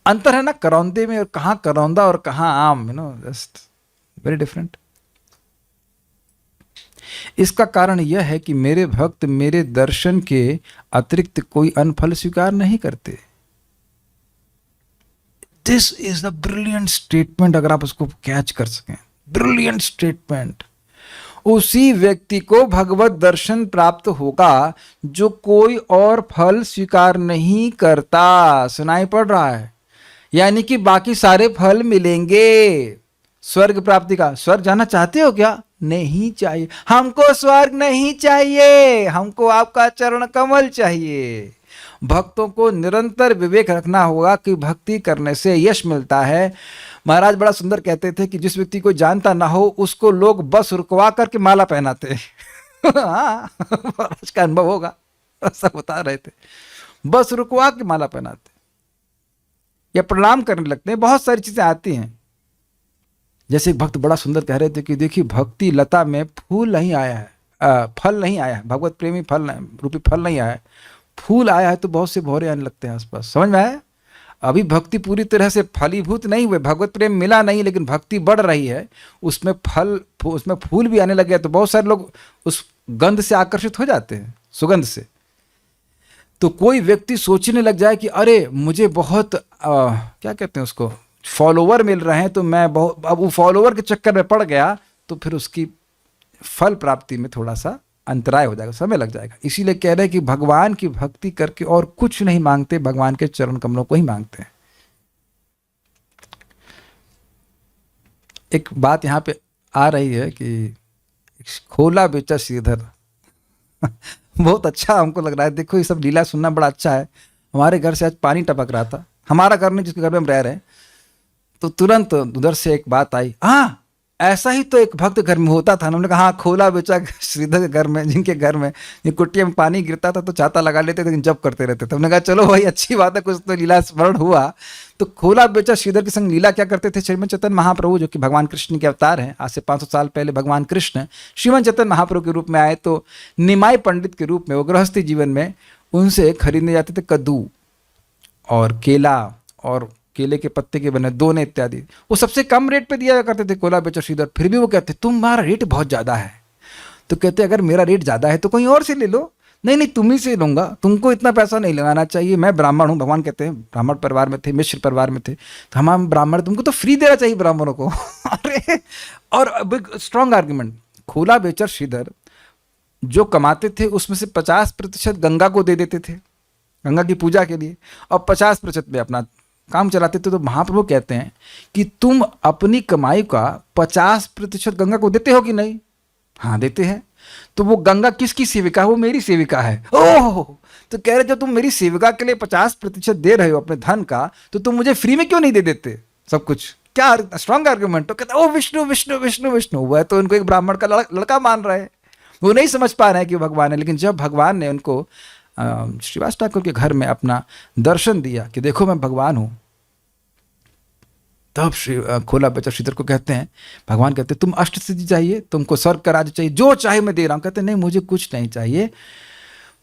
अंतर है ना करौंदे में, और कहाँ करौंदा और कहाँ आम, जस्ट वेरी डिफरेंट। इसका कारण यह है कि मेरे भक्त मेरे दर्शन के अतिरिक्त कोई अन्य फल स्वीकार नहीं करते। This is the brilliant statement, अगर आप उसको कैच कर सकें, ब्रिलियंट स्टेटमेंट। उसी व्यक्ति को भगवत दर्शन प्राप्त होगा जो कोई और फल स्वीकार नहीं करता। सुनाई पड़ रहा है? यानी कि बाकी सारे फल मिलेंगे। स्वर्ग प्राप्ति का, स्वर्ग जाना चाहते हो क्या? नहीं चाहिए, हमको स्वर्ग नहीं चाहिए, हमको आपका चरण कमल चाहिए। भक्तों को निरंतर विवेक रखना होगा कि भक्ति करने से यश मिलता है। महाराज बड़ा सुंदर कहते थे कि जिस व्यक्ति को जानता ना हो उसको लोग बस रुकवा करके माला पहनाते हाँ, महाराज का अनुभव होगा, ऐसा बता रहे थे। बस रुकवा के माला पहनाते या प्रणाम करने लगते हैं। बहुत सारी चीजें आती हैं। जैसे एक भक्त बड़ा सुंदर कह रहे थे कि देखिए भक्ति लता में फूल नहीं आया है, फल नहीं आया है, भगवत प्रेमी फल रूपी फल नहीं आया है, फूल आया है तो बहुत से भौरे आने लगते हैं आसपास। समझ में आया? अभी भक्ति पूरी तरह से फलीभूत नहीं हुए, भगवत प्रेम मिला नहीं, लेकिन भक्ति बढ़ रही है, उसमें उसमें फूल भी आने लग गया, तो बहुत सारे लोग उस गंध से आकर्षित हो जाते हैं, सुगंध से। तो कोई व्यक्ति सोचने लग जाए कि अरे मुझे बहुत क्या कहते हैं उसको, फॉलोवर मिल रहे हैं, तो मैं बहुत, अब वो फॉलोवर के चक्कर में पड़ गया तो फिर उसकी फल प्राप्ति में थोड़ा सा अंतराय हो जाएगा, समय लग जाएगा। इसीलिए कह रहे हैं कि भगवान की भक्ति करके और कुछ नहीं मांगते, भगवान के चरण कमलों को ही मांगते हैं। एक बात यहाँ पे आ रही है कि खोला बेचा श्रीधर बहुत अच्छा हमको लग रहा है। देखो ये सब लीला सुनना बड़ा अच्छा है। हमारे घर से आज पानी टपक रहा था, हमारा घर नहीं, जिसके घर में हम रह रहे हैं, तो तुरंत उधर से एक बात आई, हाँ ऐसा ही तो एक भक्त घर में होता था। उन्होंने कहा हाँ, खोला बेचा श्रीधर के घर में, जिनके घर में ये कुटिया में पानी गिरता था तो छाता लगा लेते थे, लेकिन जब करते रहते थे। हमने कहा चलो भाई अच्छी बात है, कुछ तो लीला स्मरण हुआ। तो खोला बेचा श्रीधर के संग लीला क्या करते थे? श्रीमद चैतन्य महाप्रभु जो कि भगवान कृष्ण के अवतार हैं, आज से 500 साल पहले भगवान कृष्ण श्रीमद चैतन्य महाप्रभु के रूप में आए, तो निमाई पंडित के रूप में वो गृहस्थी जीवन में उनसे खरीदने जाते थे कद्दू और केला और केले के पत्ते के बने दोने इत्यादि। वो सबसे कम रेट पे दिया करते थे खोला बेचा श्रीधर। फिर भी वो कहते तुम्हारा रेट बहुत ज़्यादा है। तो कहते अगर मेरा रेट ज़्यादा है तो कहीं और से ले लो। नहीं नहीं, तुम ही से लूँगा, तुमको इतना पैसा नहीं लगाना चाहिए, मैं ब्राह्मण हूँ। भगवान कहते हैं ब्राह्मण परिवार में थे, मिश्र परिवार में थे, तो हम ब्राह्मण, तुमको तो फ्री देना चाहिए ब्राह्मणों को अरे, और स्ट्रॉन्ग आर्ग्यूमेंट, खोला बेचा श्रीधर जो कमाते थे उसमें से 50% गंगा को दे देते थे, गंगा की पूजा के लिए, और 50% में अपना काम चलाते थे। तो महाप्रभु कहते हैं कि तुम अपनी कमाई का 50% गंगा को देते हो कि नहीं? हाँ देते हैं। तो वो गंगा किसकी सेविका है? वो मेरी सेविका है। ओह, तो कह रहे जब तुम मेरी सेविका के लिए 50% दे रहे हो अपने धन का, तो तुम मुझे फ्री में क्यों नहीं दे देते सब कुछ? क्या स्ट्रॉन्ग आर्गुमेंट। तो कहता ओ विष्णु विष्णु विष्णु विष्णु, वह तो उनको एक ब्राह्मण का लड़का मान रहे हैं, वो नहीं समझ पा रहे हैं कि भगवान है। लेकिन जब भगवान ने उनको श्रीवास ठाकुर के घर में अपना दर्शन दिया कि देखो मैं भगवान हूँ, तब खोला बेचा श्रीधर को कहते हैं, भगवान कहते हैं तुम अष्ट सिद्धि चाहिए, तुमको स्वर्ग का राज्य चाहिए, जो चाहे मैं दे रहा हूँ। कहते नहीं मुझे कुछ नहीं चाहिए,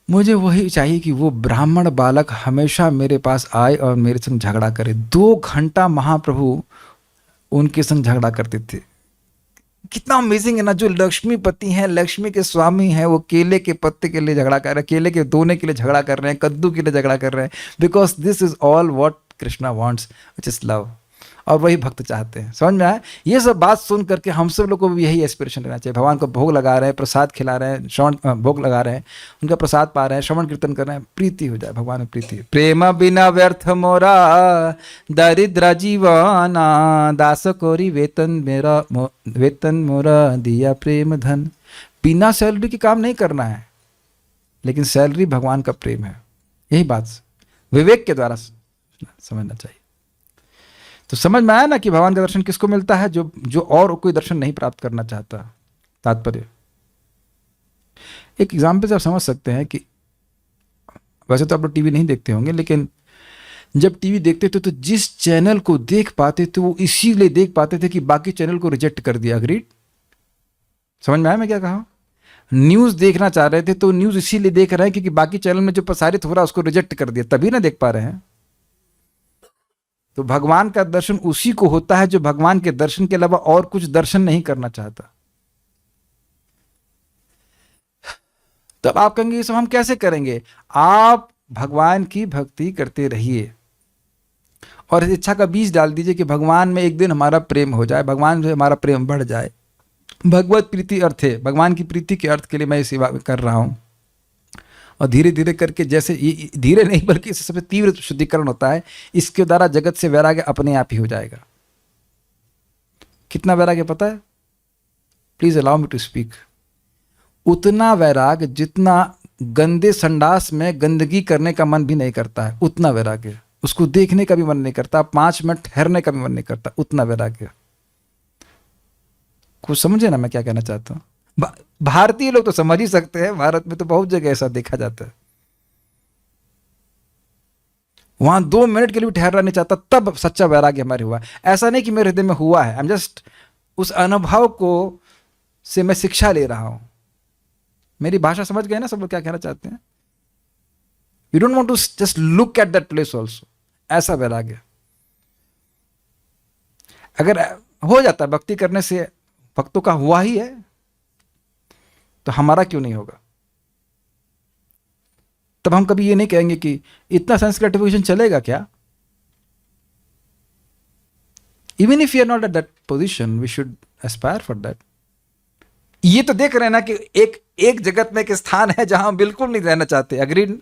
मुझे वही चाहिए कि वो ब्राह्मण बालक हमेशा मेरे पास आए और मेरे संग झगड़ा करे। 2 घंटा महाप्रभु उनके संग झगड़ा करते थे। कितना अमेजिंग है ना। जो लक्ष्मीपति हैं, लक्ष्मी के स्वामी हैं, वो केले के पत्ते के लिए झगड़ा कर रहे हैं, केले के दोने के लिए झगड़ा कर रहे हैं, कद्दू के लिए झगड़ा कर रहे हैं, because this is all what Krishna wants, which is love. और वही भक्त चाहते हैं। समझ में आया? ये सब बात सुन करके हम सब लोग को भी यही एस्पिरेशन लेना चाहिए। भगवान को भोग लगा रहे हैं, प्रसाद खिला रहे हैं, श्रवण भोग लगा रहे हैं, उनका प्रसाद पा रहे हैं, श्रवण कीर्तन कर रहे हैं, प्रीति हो जाए, भगवान में प्रीति। प्रेम बिना व्यर्थ मोरा दरिद्र जीवाना, दास कोरी वेतन मोरा दिया प्रेम धन। बिना सैलरी के काम नहीं करना है, लेकिन सैलरी भगवान का प्रेम है। यही बात विवेक के द्वारा समझना चाहिए। तो समझ में आया ना कि भगवान का दर्शन किसको मिलता है? जो और कोई दर्शन नहीं प्राप्त करना चाहता। तात्पर्य एक एग्जाम्पल से आप समझ सकते हैं कि वैसे तो आप लोग टीवी नहीं देखते होंगे, लेकिन जब टीवी देखते थे तो जिस चैनल को देख पाते थे वो इसीलिए देख पाते थे कि बाकी चैनल को रिजेक्ट कर दिया। अग्रीड? समझ में आया मैं क्या कहा? न्यूज देखना चाह रहे थे तो न्यूज इसीलिए देख रहे हैं क्योंकि बाकी चैनल में जो प्रसारित हो रहा है उसको रिजेक्ट कर दिया, तभी ना देख पा रहे हैं। तो भगवान का दर्शन उसी को होता है जो भगवान के दर्शन के अलावा और कुछ दर्शन नहीं करना चाहता। तब आप कहेंगे ये सब हम कैसे करेंगे? आप भगवान की भक्ति करते रहिए और इस इच्छा का बीज डाल दीजिए कि भगवान में एक दिन हमारा प्रेम हो जाए, भगवान से हमारा प्रेम बढ़ जाए। भगवत प्रीति अर्थ है, भगवान की प्रीति के अर्थ के लिए मैं ये सेवा कर रहा हूँ। और धीरे धीरे करके, जैसे ये धीरे नहीं बल्कि इससे सबसे तीव्र शुद्धिकरण होता है, इसके द्वारा जगत से वैराग्य अपने आप ही हो जाएगा। कितना वैराग्य पता है? Please allow me to speak. उतना वैराग्य जितना गंदे संडास में गंदगी करने का मन भी नहीं करता है, उतना वैराग्य। उसको देखने का भी मन नहीं करता, 5 मिनट ठहरने का भी मन नहीं करता, उतना वैराग्य। कुछ समझे ना मैं क्या कहना चाहता हूँ? भारतीय लोग तो समझ ही सकते हैं, भारत में तो बहुत जगह ऐसा देखा जाता है। वहां 2 मिनट के लिए भी ठहरना नहीं चाहता, तब सच्चा वैराग्य हमारे हुआ। ऐसा नहीं कि मेरे हृदय में हुआ है, आई एम जस्ट उस अनुभव को से मैं शिक्षा ले रहा हूं। मेरी भाषा समझ गए ना सब लोग क्या कहना चाहते हैं? You don't want to just look at that place also. ऐसा वैराग्य अगर हो जाता है भक्ति करने से, भक्तों का हुआ ही है, तो हमारा क्यों नहीं होगा? तब हम कभी ये नहीं कहेंगे कि इतना सेंस ग्रेटिफिकेशन चलेगा क्या? Even if you are not at that position, we should aspire for that. ये तो देख रहे हैं ना कि एक जगत में एक स्थान है जहां हम बिल्कुल नहीं रहना चाहते। अग्रीड?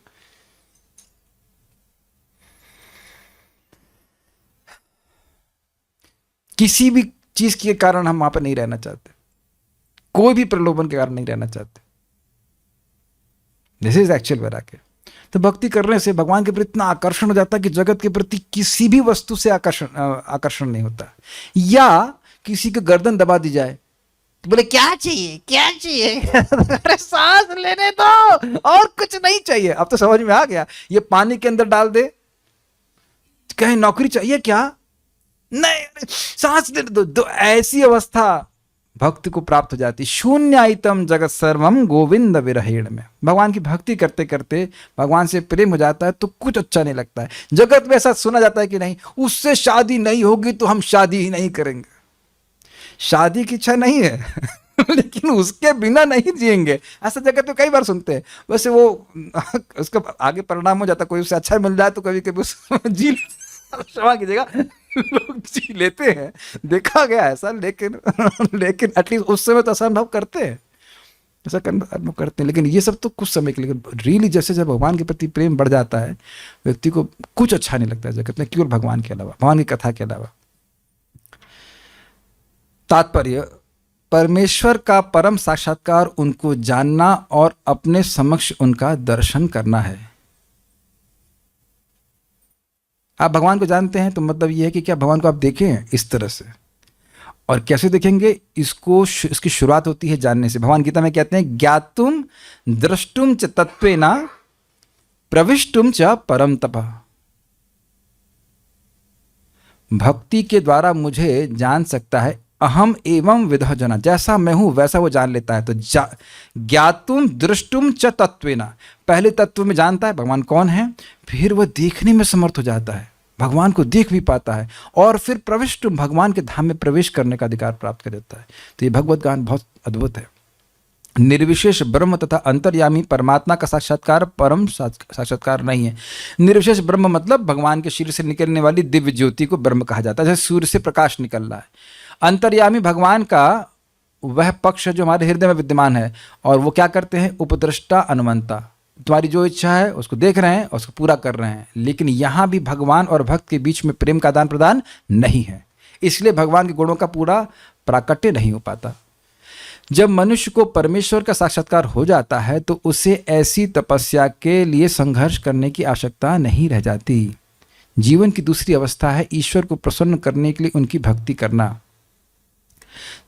किसी भी चीज के कारण हम वहां पर नहीं रहना चाहते, कोई भी प्रलोभन के कारण नहीं रहना चाहते। दिस इज एक्चुअल वैराग्य। तो भक्ति करने से भगवान के प्रति इतना आकर्षण हो जाता है कि जगत के प्रति किसी भी वस्तु से आकर्षण नहीं होता। या किसी की गर्दन दबा दी जाए तो बोले क्या चाहिए, क्या चाहिए? अरे सांस लेने दो, और कुछ नहीं चाहिए। अब तो समझ में आ गया। ये पानी के अंदर डाल दे, कहीं नौकरी चाहिए क्या? नहीं, सांस लेने दो। तो ऐसी अवस्था भक्ति को प्राप्त हो जाती। शून्यायतम जगत सर्वम गोविंद विरहेण में भगवान की भक्ति करते करते भगवान से प्रेम हो जाता है तो कुछ अच्छा नहीं लगता है। जगत में ऐसा सुना जाता है कि नहीं, उससे शादी नहीं होगी तो हम शादी ही नहीं करेंगे। शादी की इच्छा नहीं है लेकिन उसके बिना नहीं जिएंगे, ऐसा जगत में कई बार सुनते हैं। वैसे वो उसका आगे परिणाम हो जाता, कोई उससे अच्छा मिल जाए तो कभी कभी जी क्षमा कीजिएगा लोग जी लेते हैं, देखा गया ऐसा। लेकिन एटलीस्ट उस समय तो ऐसा अनुभव करते हैं, ऐसा अनुभव करते हैं। लेकिन ये सब तो कुछ समय के लिए। रियली जैसे जब भगवान के प्रति प्रेम बढ़ जाता है, व्यक्ति को कुछ अच्छा नहीं लगता है जगत में, केवल भगवान के अलावा, भगवान की कथा के अलावा। तात्पर्य, परमेश्वर का परम साक्षात्कार उनको जानना और अपने समक्ष उनका दर्शन करना है। आप भगवान को जानते हैं तो मतलब यह है कि क्या भगवान को आप देखें इस तरह से। और कैसे देखेंगे? इसकी शुरुआत होती है जानने से। भगवान गीता में कहते हैं ज्ञातुम द्रष्टुम च तत्वेना प्रविष्टुम च परम तपः। भक्ति के द्वारा मुझे जान सकता है। अहम एवं विदः जना, जैसा मैं हूं वैसा वो जान लेता है। तो ज्ञातुम दृष्टुम च तत्वेना, पहले तत्व में जानता है भगवान कौन है, फिर वह देखने में समर्थ हो जाता है, भगवान को देख भी पाता है, और फिर प्रविष्टुम, भगवान के धाम में प्रवेश करने का अधिकार प्राप्त कर देता है। तो ये भगवत ज्ञान बहुत अद्भुत है। निर्विशेष ब्रह्म तथा अंतर्यामी परमात्मा का साक्षात्कार परम साक्षात्कार नहीं है। निर्विशेष ब्रह्म मतलब भगवान के शरीर से निकलने वाली दिव्य ज्योति को ब्रह्म कहा जाता है, जैसे सूर्य से प्रकाश निकल रहा है। अंतर्यामी भगवान का वह पक्ष है जो हमारे हृदय में विद्यमान है, और वो क्या करते हैं? उपद्रष्टा अनुमंता, तुम्हारी जो इच्छा है उसको देख रहे हैं और उसको पूरा कर रहे हैं। लेकिन यहाँ भी भगवान और भक्त के बीच में प्रेम का आदान प्रदान नहीं है, इसलिए भगवान के गुणों का पूरा प्राकट्य नहीं हो पाता। जब मनुष्य को परमेश्वर का साक्षात्कार हो जाता है तो उसे ऐसी तपस्या के लिए संघर्ष करने की आवश्यकता नहीं रह जाती। जीवन की दूसरी अवस्था है ईश्वर को प्रसन्न करने के लिए उनकी भक्ति करना।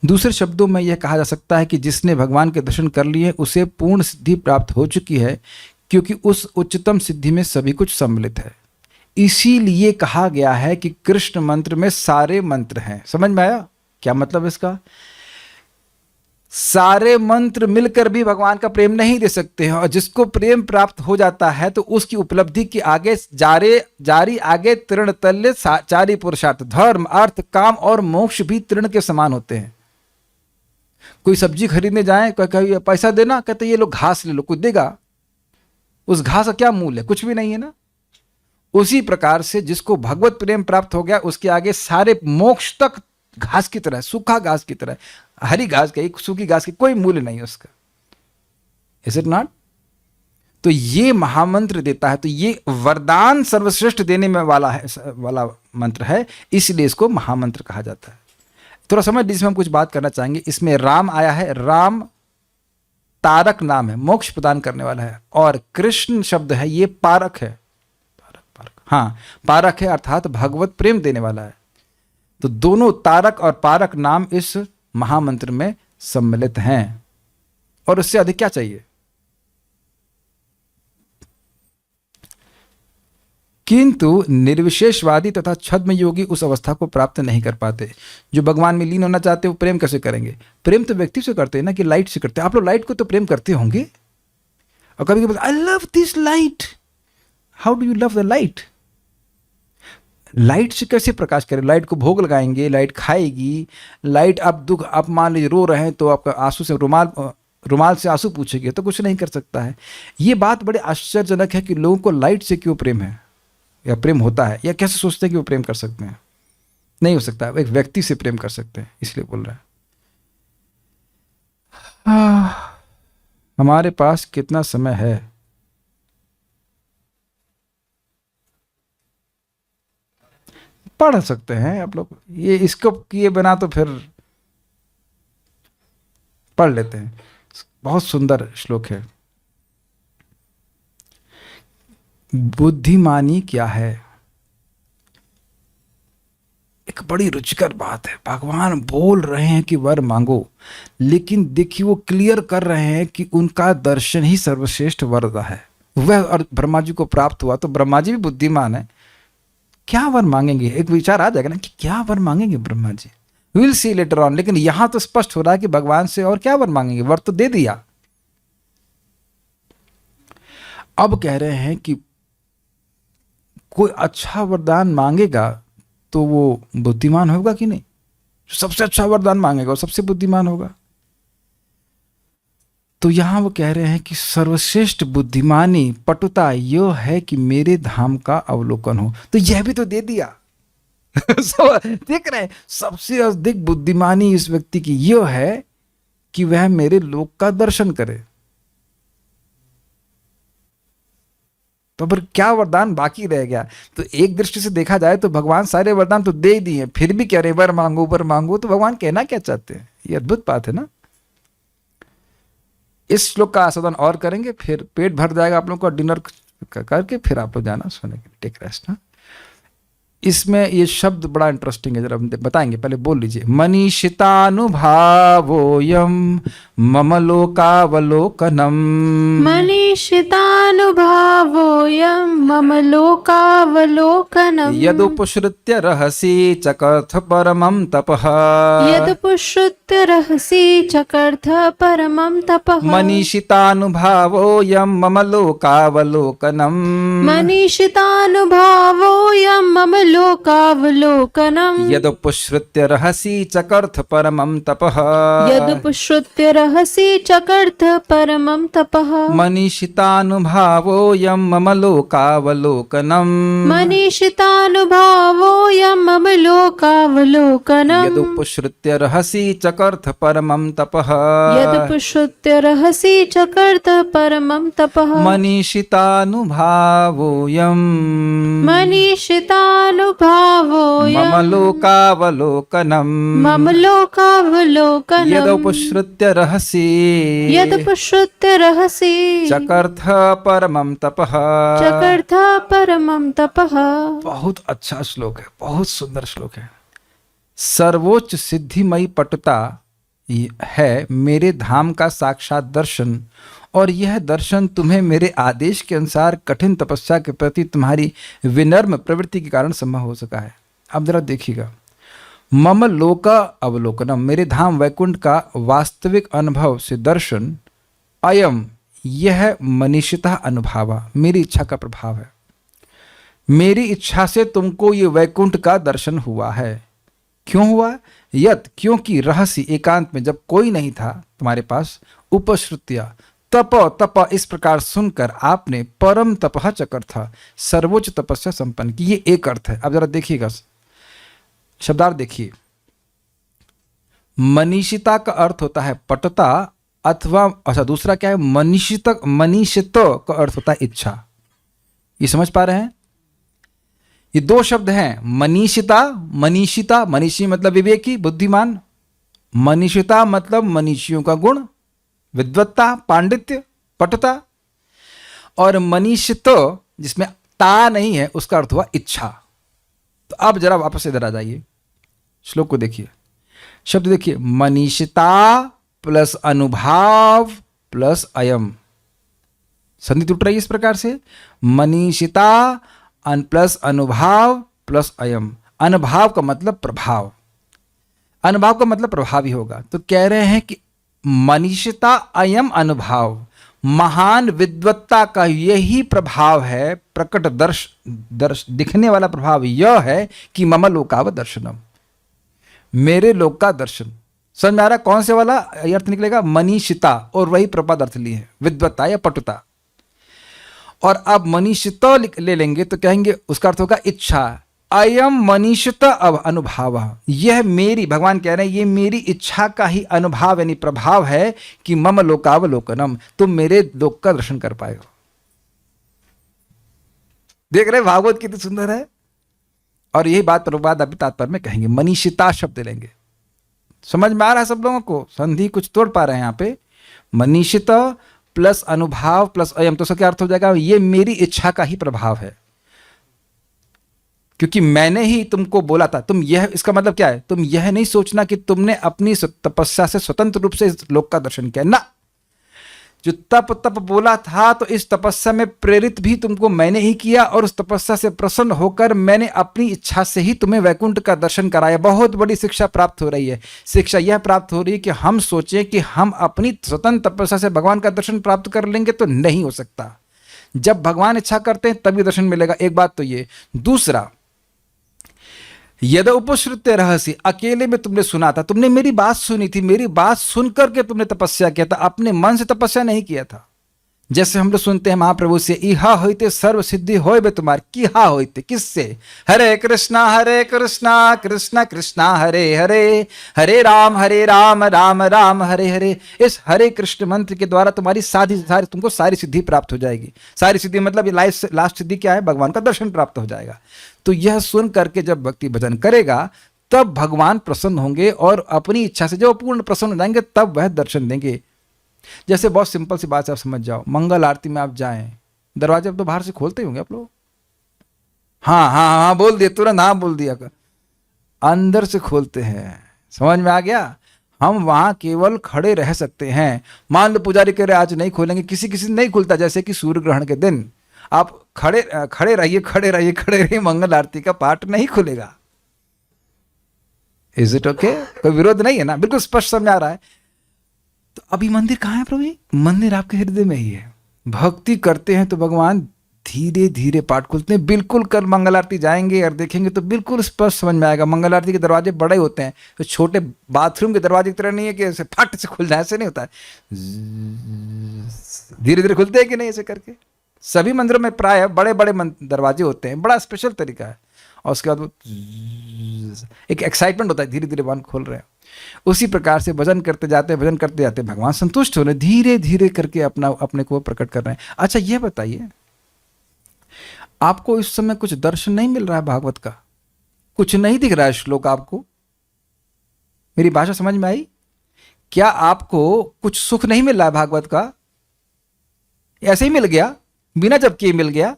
दूसरे शब्दों में यह कहा जा सकता है कि जिसने भगवान के दर्शन कर लिए उसे पूर्ण सिद्धि प्राप्त हो चुकी है, क्योंकि उस उच्चतम सिद्धि में सभी कुछ सम्मिलित है। इसीलिए कहा गया है कि कृष्ण मंत्र में सारे मंत्र हैं। समझ में आया क्या मतलब इसका? सारे मंत्र मिलकर भी भगवान का प्रेम नहीं दे सकते हैं, और जिसको प्रेम प्राप्त हो जाता है तो उसकी उपलब्धि के आगे जारी आगे तृण तल्य चारि पुरुषार्थ, धर्म अर्थ काम और मोक्ष भी तृण के समान होते हैं। कोई सब्जी खरीदने जाए, कोई पैसा देना, कहते ये लो घास ले लो, कोई देगा? उस घास का क्या मूल्य है? कुछ भी नहीं है ना। उसी प्रकार से जिसको भगवत प्रेम प्राप्त हो गया, उसके आगे सारे मोक्ष तक घास की तरह, सूखा घास की तरह, हरी घास की, सूखी घास की, कोई मूल्य नहीं उसका। Is it not? तो ये महामंत्र देता है, तो ये वरदान सर्वश्रेष्ठ देने में वाला मंत्र है, इसलिए इसको महामंत्र कहा जाता है। थोड़ा समझ लीजिए, हम कुछ बात करना चाहेंगे। इसमें राम आया है, राम तारक नाम है, मोक्ष प्रदान करने वाला है, और कृष्ण शब्द है, ये पारक है। पारक, हाँ, पारक है, अर्थात भगवत प्रेम देने वाला है। तो दोनों तारक और पारक नाम इस महामंत्र में सम्मिलित हैं, और उससे अधिक क्या चाहिए? किंतु निर्विशेषवादी तथा छद्म योगी उस अवस्था को प्राप्त नहीं कर पाते। जो भगवान में लीन होना चाहते हैं, वो प्रेम कैसे करेंगे? प्रेम तो व्यक्ति से करते हैं ना, कि लाइट से करते हैं। आप लोग लाइट को तो प्रेम करते होंगे, और कभी कभी I love this light. How do you love the light? Light से कैसे प्रकाश करें? लाइट को भोग लगाएंगे, लाइट खाएगी, लाइट आप मान लीजिए रो रहे हैं, तो आपका आंसू से रुमाल से आंसू पूछेगी, तो कुछ नहीं कर सकता है। ये बात बड़े आश्चर्यजनक है कि लोगों को लाइट से क्यों प्रेम है, या प्रेम होता है, या कैसे सोचते हैं कि वो प्रेम कर सकते हैं? नहीं हो सकता। एक व्यक्ति से प्रेम कर सकते हैं, इसलिए बोल रहे हैं। हमारे पास कितना समय है? पढ़ सकते हैं आप लोग, ये इसको किए बिना तो फिर पढ़ लेते हैं। बहुत सुंदर श्लोक है। बुद्धिमानी क्या है? एक बड़ी रुचिकर बात है। भगवान बोल रहे हैं कि वर मांगो, लेकिन देखिए वो क्लियर कर रहे हैं कि उनका दर्शन ही सर्वश्रेष्ठ वर है। वह और ब्रह्मा जी को प्राप्त हुआ, तो ब्रह्मा जी भी बुद्धिमान है। क्या वर मांगेंगे? एक विचार आ जाएगा ना कि क्या वर मांगेंगे Brahma ji, will see later on. लेकिन यहां तो स्पष्ट हो रहा है कि भगवान से और क्या वर मांगेंगे, वर तो दे दिया। अब कह रहे हैं कि कोई अच्छा वरदान मांगेगा तो वो बुद्धिमान होगा कि नहीं? सबसे अच्छा वरदान मांगेगा और सबसे बुद्धिमान होगा। तो यहां वो कह रहे हैं कि सर्वश्रेष्ठ बुद्धिमानी पटुता यह है कि मेरे धाम का अवलोकन हो। तो यह भी तो दे दिया। देख रहे हैं, सबसे अधिक बुद्धिमानी इस व्यक्ति की यह है कि वह मेरे लोक का दर्शन करे। तो फिर क्या वरदान बाकी रह गया? तो एक दृष्टि से देखा जाए तो भगवान सारे वरदान तो दे ही दिए, फिर भी कह रहे वर मांगो वर मांगो। तो भगवान कहना क्या चाहते हैं? ये अद्भुत बात है ना। इस श्लोक का आस्वादन और करेंगे, फिर पेट भर जाएगा आप लोगों का, डिनर करके फिर आप लोग जाना सोने के लिए, टेक रेस्ट ना। इसमें ये शब्द बड़ा इंटरेस्टिंग है, जरा बताएंगे, पहले बोल लीजिए। मनीषितानुभावोऽयं मम लोकावलोकनम। मनीषितानुभावोऽयं मम लोकावलोकनम्। यदुपश्रुत्य रहसि चकर्थ परमं तपः। यदुपश्रुत्य रहसि चकर्थ परमं तपः। मनीषितानुभावोऽयं मम लोकावलोकनम। मनीषितानुभावोऽयं मम लोकावलोकनम्। यदुपश्रुत्य रहसि चकर्थ परमं तपः। यदुपश्रुत्य रहसि चकर्थ परमं तपः। मनीषितानुभावोऽयं मम लोकावलोकनम्। मनीषितानुभावोऽयं मम लोकावलोकनम्। यदुपश्रुत्य रहसि चकर्थ परमं तपः। यदुपश्रुत्य रहसि चकर्थ परमं तपः। मनीषितानुभावोऽयं मनीषितानुभावोऽयं मम लोकावलोकनम्। मम लोकावलोकनम्। यदुपश्रुत्य रहसि यदुपश्रुत्य रहसि चकर्थ परमं तपः। चकर्थ परमं तपः। बहुत अच्छा श्लोक है, बहुत सुंदर श्लोक है। सर्वोच्च सिद्धिमयी पटुता है मेरे धाम का साक्षात दर्शन, और यह दर्शन तुम्हें मेरे आदेश के अनुसार कठिन तपस्या के प्रति तुम्हारी विनम्र प्रवृत्ति के कारण संभव हो सका है। अब जरा देखिएगा, मम लोका अवलोकनम, मेरे धाम वैकुंठ का वास्तविक अनुभव से दर्शन, अयम यह मनीषिता अनुभावा, मेरी इच्छा का प्रभाव है। मेरी इच्छा से तुमको ये वैकुंठ का दर्शन हुआ है। क्यों हुआ? यत क्योंकि रहस्य एकांत में जब कोई नहीं था तुम्हारे पास, उपश्रुत्या तप तप इस प्रकार सुनकर आपने परम तपह चकर्थ सर्वोच्च तपस्या संपन्न की। ये एक अर्थ है। अब जरा देखिएगा शब्दार्थ देखिए। मनीषिता का अर्थ होता है पटुता अथवा, अच्छा दूसरा क्या है? मनीषित, मनीषित का अर्थ होता है इच्छा। ये समझ पा रहे हैं? ये दो शब्द हैं, मनीषिता, मनीषिता, मनीषी मतलब विवेकी बुद्धिमान, मनीषिता मतलब मनीषियों का गुण, विद्वत्ता, पांडित्य, पटुता, और मनीषित जिसमें ता नहीं है उसका अर्थ हुआ इच्छा। तो अब जरा वापस इधर आ जाइए, श्लोक को देखिए, शब्द देखिए, मनीषिता प्लस अनुभाव प्लस अयम, संधि टूट रही है इस प्रकार से, मनीषिता प्लस अनुभाव प्लस अयम। अनुभाव का मतलब प्रभाव, अनुभाव का मतलब प्रभावी होगा। तो कह रहे हैं कि मनीषिता अयम अनुभाव, महान विद्वत्ता का यही प्रभाव है, प्रकट दर्श दिखने वाला प्रभाव यह है कि मम लोकाव दर्शनम, मेरे लोक का दर्शन। समझ में आ रहा कौन से वाला अर्थ निकलेगा? मनीषिता, और वही प्रपद अर्थ लिए है, विद्वत्ता या पटुता। और अब मनीषित ले लेंगे तो कहेंगे उसका अर्थ होगा इच्छा। अयम मनीषित अब अनुभाव, यह मेरी, भगवान कह रहे हैं ये मेरी इच्छा का ही अनुभाव यानी प्रभाव है कि मम लोकावलोकनम, तुम मेरे लोक का दर्शन कर पाए हो। देख रहे भागवत कितनी सुंदर है। और यही बात प्रभुपाद अभी तात्पर्य में कहेंगे, मनीषिता शब्द लेंगे। समझ में आ रहा है सब लोगों को? संधि कुछ तोड़ पा रहे हैं यहाँ पे? मनीषित प्लस अनुभाव प्लस अयम, तो उसका क्या अर्थ हो जाएगा? ये मेरी इच्छा का ही प्रभाव है, क्योंकि मैंने ही तुमको बोला था। तुम यह, इसका मतलब क्या है? तुम यह नहीं सोचना कि तुमने अपनी तपस्या से स्वतंत्र रूप से इस लोक का दर्शन किया ना, जो तप बोला था तो इस तपस्या में प्रेरित भी तुमको मैंने ही किया, और उस तपस्या से प्रसन्न होकर मैंने अपनी इच्छा से ही तुम्हें वैकुंठ का दर्शन कराया। बहुत बड़ी शिक्षा प्राप्त हो रही है। शिक्षा यह प्राप्त हो रही है कि हम सोचें कि हम अपनी स्वतंत्र तपस्या से भगवान का दर्शन प्राप्त कर लेंगे, तो नहीं हो सकता। जब भगवान इच्छा करते हैं तभी दर्शन मिलेगा। एक बात तो ये। दूसरा, यद उपश्रुत्य रहस्य, अकेले में तुमने सुना था, तुमने मेरी बात सुनी थी, मेरी बात सुन करके तुमने तपस्या किया था, अपने मन से तपस्या नहीं किया था। जैसे हम लोग सुनते हैं महाप्रभु से, इहा होते सर्व सिद्धि होय बे तुम्हार, किहा होते, किससे? हरे कृष्णा कृष्णा कृष्णा हरे हरे, हरे राम राम राम हरे हरे। इस हरे कृष्ण मंत्र के द्वारा तुम्हारी तुमको सारी सिद्धि प्राप्त हो जाएगी। सारी सिद्धि मतलब ये लास्ट सिद्धि क्या है? भगवान का दर्शन प्राप्त हो जाएगा। तो यह सुन करके जब भक्ति भजन करेगा तब भगवान प्रसन्न होंगे, और अपनी इच्छा से जब पूर्ण प्रसन्न हो जाएंगे तब वह दर्शन देंगे। जैसे बहुत सिंपल सी बात है, आप समझ जाओ। मंगल आरती में आप जाएं, दरवाजे अब तो बाहर से खोलते ही होंगे आप लोग। हाँ हाँ हाँ बोल दिया, तुरंत हाँ बोल दिया, अंदर से खोलते हैं। समझ में आ गया? हम वहां केवल खड़े रह सकते हैं। मान लो पुजारी कह रहे आज नहीं खोलेंगे, किसी किसी नहीं खुलता, जैसे कि सूर्य ग्रहण के दिन आप खड़े रहिए, मंगल आरती का पाठ नहीं खुलेगा। Is it okay? कोई विरोध नहीं है ना? बिल्कुल स्पष्ट समझ आ रहा है। तो अभी मंदिर कहाँ है प्रभु? मंदिर आपके हृदय में ही है। भक्ति करते हैं तो भगवान धीरे धीरे पाठ खुलते हैं। बिल्कुल कल मंगल आरती जाएंगे और देखेंगे तो बिल्कुल स्पष्ट समझ में आएगा। मंगल आरती के दरवाजे बड़े होते हैं, तो छोटे बाथरूम के दरवाजे की तरह नहीं है कि ऐसे फट से खुल जाए, ऐसे नहीं होता है। धीरे धीरे खुलते हैं कि नहीं? ऐसे करके सभी मंदिरों में प्राय बड़े बड़े दरवाजे होते हैं, बड़ा स्पेशल तरीका है। और उसके बाद वो एक एक्साइटमेंट होता है, धीरे धीरे भगवान खोल रहे हैं। उसी प्रकार से भजन करते जाते भगवान संतुष्ट हो रहे, धीरे धीरे करके अपने को प्रकट कर रहे हैं। अच्छा ये बताइए, आपको इस समय कुछ दर्शन नहीं मिल रहा है भागवत का? कुछ नहीं दिख रहा है श्लोक आपको? मेरी भाषा समझ में आई? क्या आपको कुछ सुख नहीं मिल रहा है भागवत का? ऐसे ही मिल गया, बिना जब किए मिल गया,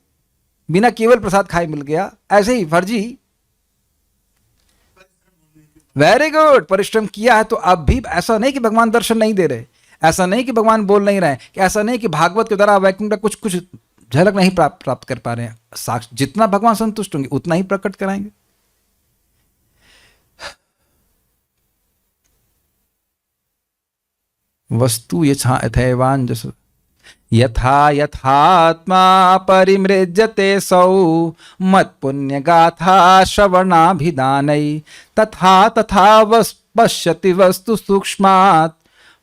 बिना केवल प्रसाद खाए मिल गया, ऐसे ही फर्जी? वेरी गुड, परिश्रम किया है तो अब भी। ऐसा नहीं कि भगवान दर्शन नहीं दे रहे, ऐसा नहीं कि भगवान बोल नहीं रहे, ऐसा नहीं कि भागवत के द्वारा वैकुंठ का कुछ झलक नहीं प्राप्त कर पा रहे हैं। साक्ष जितना भगवान संतुष्ट होंगे उतना ही प्रकट कराएंगे। वस्तु यथैवान जैसे यथा यथात्मा परिमृज्यते सौ मत्पुण्यगाथा श्रवणाभिधानै तथा तथा पश्यति वस्तु सूक्ष्मात्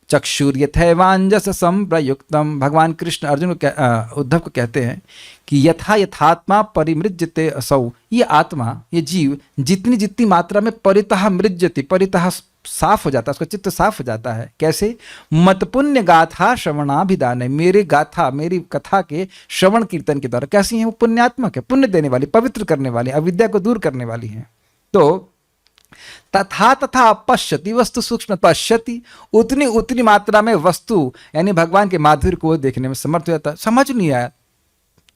चक्षुर्यथैवांजस संप्रयुक्तम। भगवान कृष्ण अर्जुन को उद्धव को कहते हैं कि यथा यथात्मा परिमृज्यते असौ, ये आत्मा, ये जीव जितनी जितनी मात्रा में परितः मृज्यति, परितः साफ हो जाता है, उसका चित्त साफ हो जाता है। कैसे? मत पुण्य गाथा श्रवणाभिधान है, मेरे गाथा, मेरी कथा के श्रवण कीर्तन के द्वारा। कैसी है वो? पुण्यात्मक है, पुण्य देने वाली, पवित्र करने वाली, अविद्या को दूर करने वाली है। तो तथा तथा पश्यति वस्तु सूक्ष्म, पश्यति उतनी उतनी मात्रा में वस्तु यानी भगवान के माधुर्य को देखने में समर्थ हो जाता है। समझ नहीं आया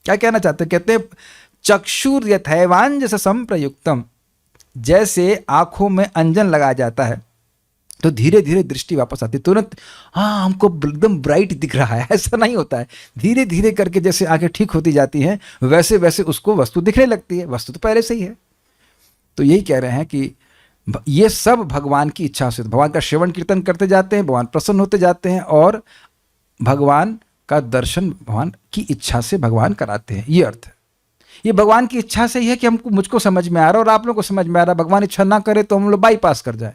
क्या कहना चाहते? कहते चक्षुर यथैवांजस संप्रयुक्तम, जैसे आंखों में अंजन लगाया जाता है तो धीरे धीरे दृष्टि वापस आती है, तुरंत हाँ हमको एकदम ब्राइट दिख रहा है, ऐसा नहीं होता है। धीरे धीरे करके जैसे आंखें ठीक होती जाती हैं वैसे वैसे उसको वस्तु दिखने लगती है। वस्तु तो पहले से ही है। तो यही कह रहे हैं कि ये सब भगवान की इच्छा से, भगवान का श्रवण कीर्तन करते जाते हैं, भगवान प्रसन्न होते जाते हैं और भगवान का दर्शन भगवान की इच्छा से भगवान कराते हैं। ये अर्थ है। ये भगवान की इच्छा से ही है कि हमको, मुझको समझ में आ रहा है और आप लोगों को समझ में आ रहा है। भगवान इच्छा ना करे तो हम लोग बाईपास कर जाए।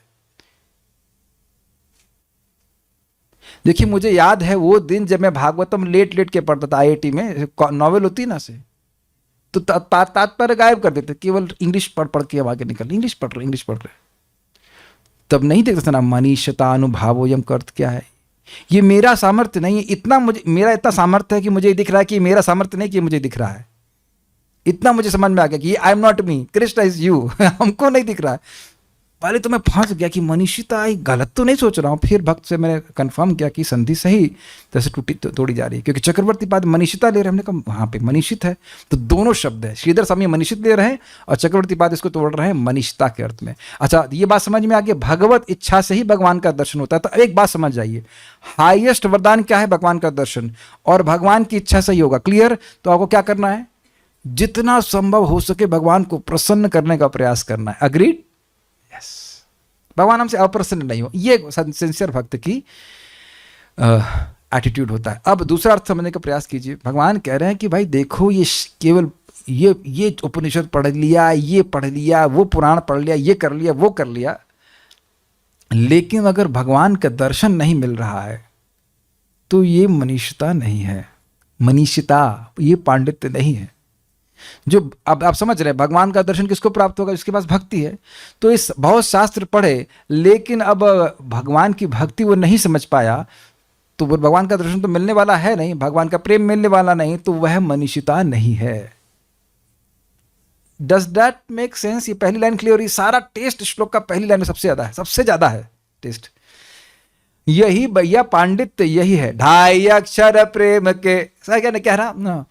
देखिए मुझे याद है वो दिन जब मैं भागवतम लेट लेट के पढ़ता था आईआईटी में, नॉवेल होती ना से, तो तात्पर्य गायब कर देते, केवल इंग्लिश पढ़ पढ़ के अब आगे निकल, इंग्लिश पढ़ रहे। तब नहीं देखता था ना मनीषता अनुभावोयम का अर्थ क्या है। ये मेरा सामर्थ्य नहीं है, इतना मुझे, मेरा इतना सामर्थ्य है कि मुझे दिख रहा है कि मेरा सामर्थ्य नहीं कि मुझे दिख रहा है। इतना मुझे समझ में आ गया कि I am not me, Krishna is you. हमको नहीं दिख रहा है। पहले तो मैं फंस गया कि मनीषिता गलत तो नहीं सोच रहा हूँ। फिर भक्त से मैंने कंफर्म किया कि संधि सही जैसे टूटी तोड़ी जा रही है, क्योंकि चक्रवर्ती पाद मनीषिता ले रहे हैं। हमने कहा वहाँ पे मनीषित है, तो दोनों शब्द है, श्रीधर स्वामी मनीषित ले रहे हैं और चक्रवर्ती पाद इसको तोड़ रहे हैं मनीषिता के अर्थ में। अच्छा ये बात समझ में आ गई, भगवत इच्छा से ही भगवान का दर्शन होता है। तो एक बात समझ जाइए, हाईएस्ट वरदान क्या है? भगवान का दर्शन, और भगवान की इच्छा से ही होगा। क्लियर? तो आपको क्या करना है? जितना संभव हो सके भगवान को प्रसन्न करने का प्रयास करना है। अग्रीड? यस। भगवान हमसे अप्रसन्न नहीं हो, ये सिंसियर भक्त की एटीट्यूड होता है। अब दूसरा अर्थ समझने का प्रयास कीजिए। भगवान कह रहे हैं कि भाई देखो, ये केवल ये उपनिषद पढ़ लिया, ये पढ़ लिया, वो पुराण पढ़ लिया, ये कर लिया, वो कर लिया, लेकिन अगर भगवान का दर्शन नहीं मिल रहा है तो ये मनीषिता नहीं है। मनीषिता ये पांडित्य नहीं है। जो अब आप समझ रहे हैं, भगवान का दर्शन किसको प्राप्त होगा? जिसके पास भक्ति है। तो इस बहुत शास्त्र पढ़े लेकिन अब भगवान की भक्ति वो नहीं समझ पाया, तो वो भगवान का दर्शन तो मिलने वाला है नहीं, भगवान का प्रेम मिलने वाला नहीं, तो वह मनीषिता नहीं है। Does that make sense? ये पहली लाइन क्लियर हुई? सारा टेस्ट श्लोक का पहली लाइन में सबसे ज्यादा है टेस्ट। यही भैया पांडित्य यही है। ढाई अक्षर प्रेम के, कह रहा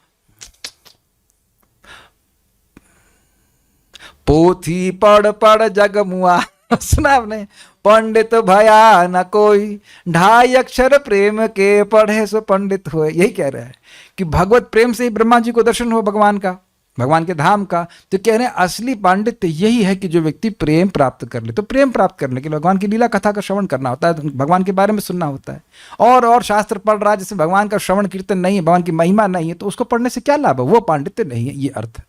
पोथी पढ़ पढ़ जग मुआ। सुना आपने? पंडित भया न कोई, ढाई अक्षर प्रेम के पढ़े सो पंडित हुए। यही कह रहा है कि भगवत प्रेम से ही ब्रह्मा जी को दर्शन हो भगवान का, भगवान के धाम का। तो कह रहे हैं असली पांडित्य यही है कि जो व्यक्ति प्रेम प्राप्त कर ले। तो प्रेम प्राप्त करने के लिए भगवान की लीला कथा का श्रवण करना होता है, भगवान के बारे में सुनना होता है। और शास्त्र पढ़ रहा है जिसमें भगवान का श्रवण कीर्तन नहीं है, भगवान की महिमा नहीं है, तो उसको पढ़ने से क्या लाभ है? वो पांडित्य नहीं है। ये अर्थ।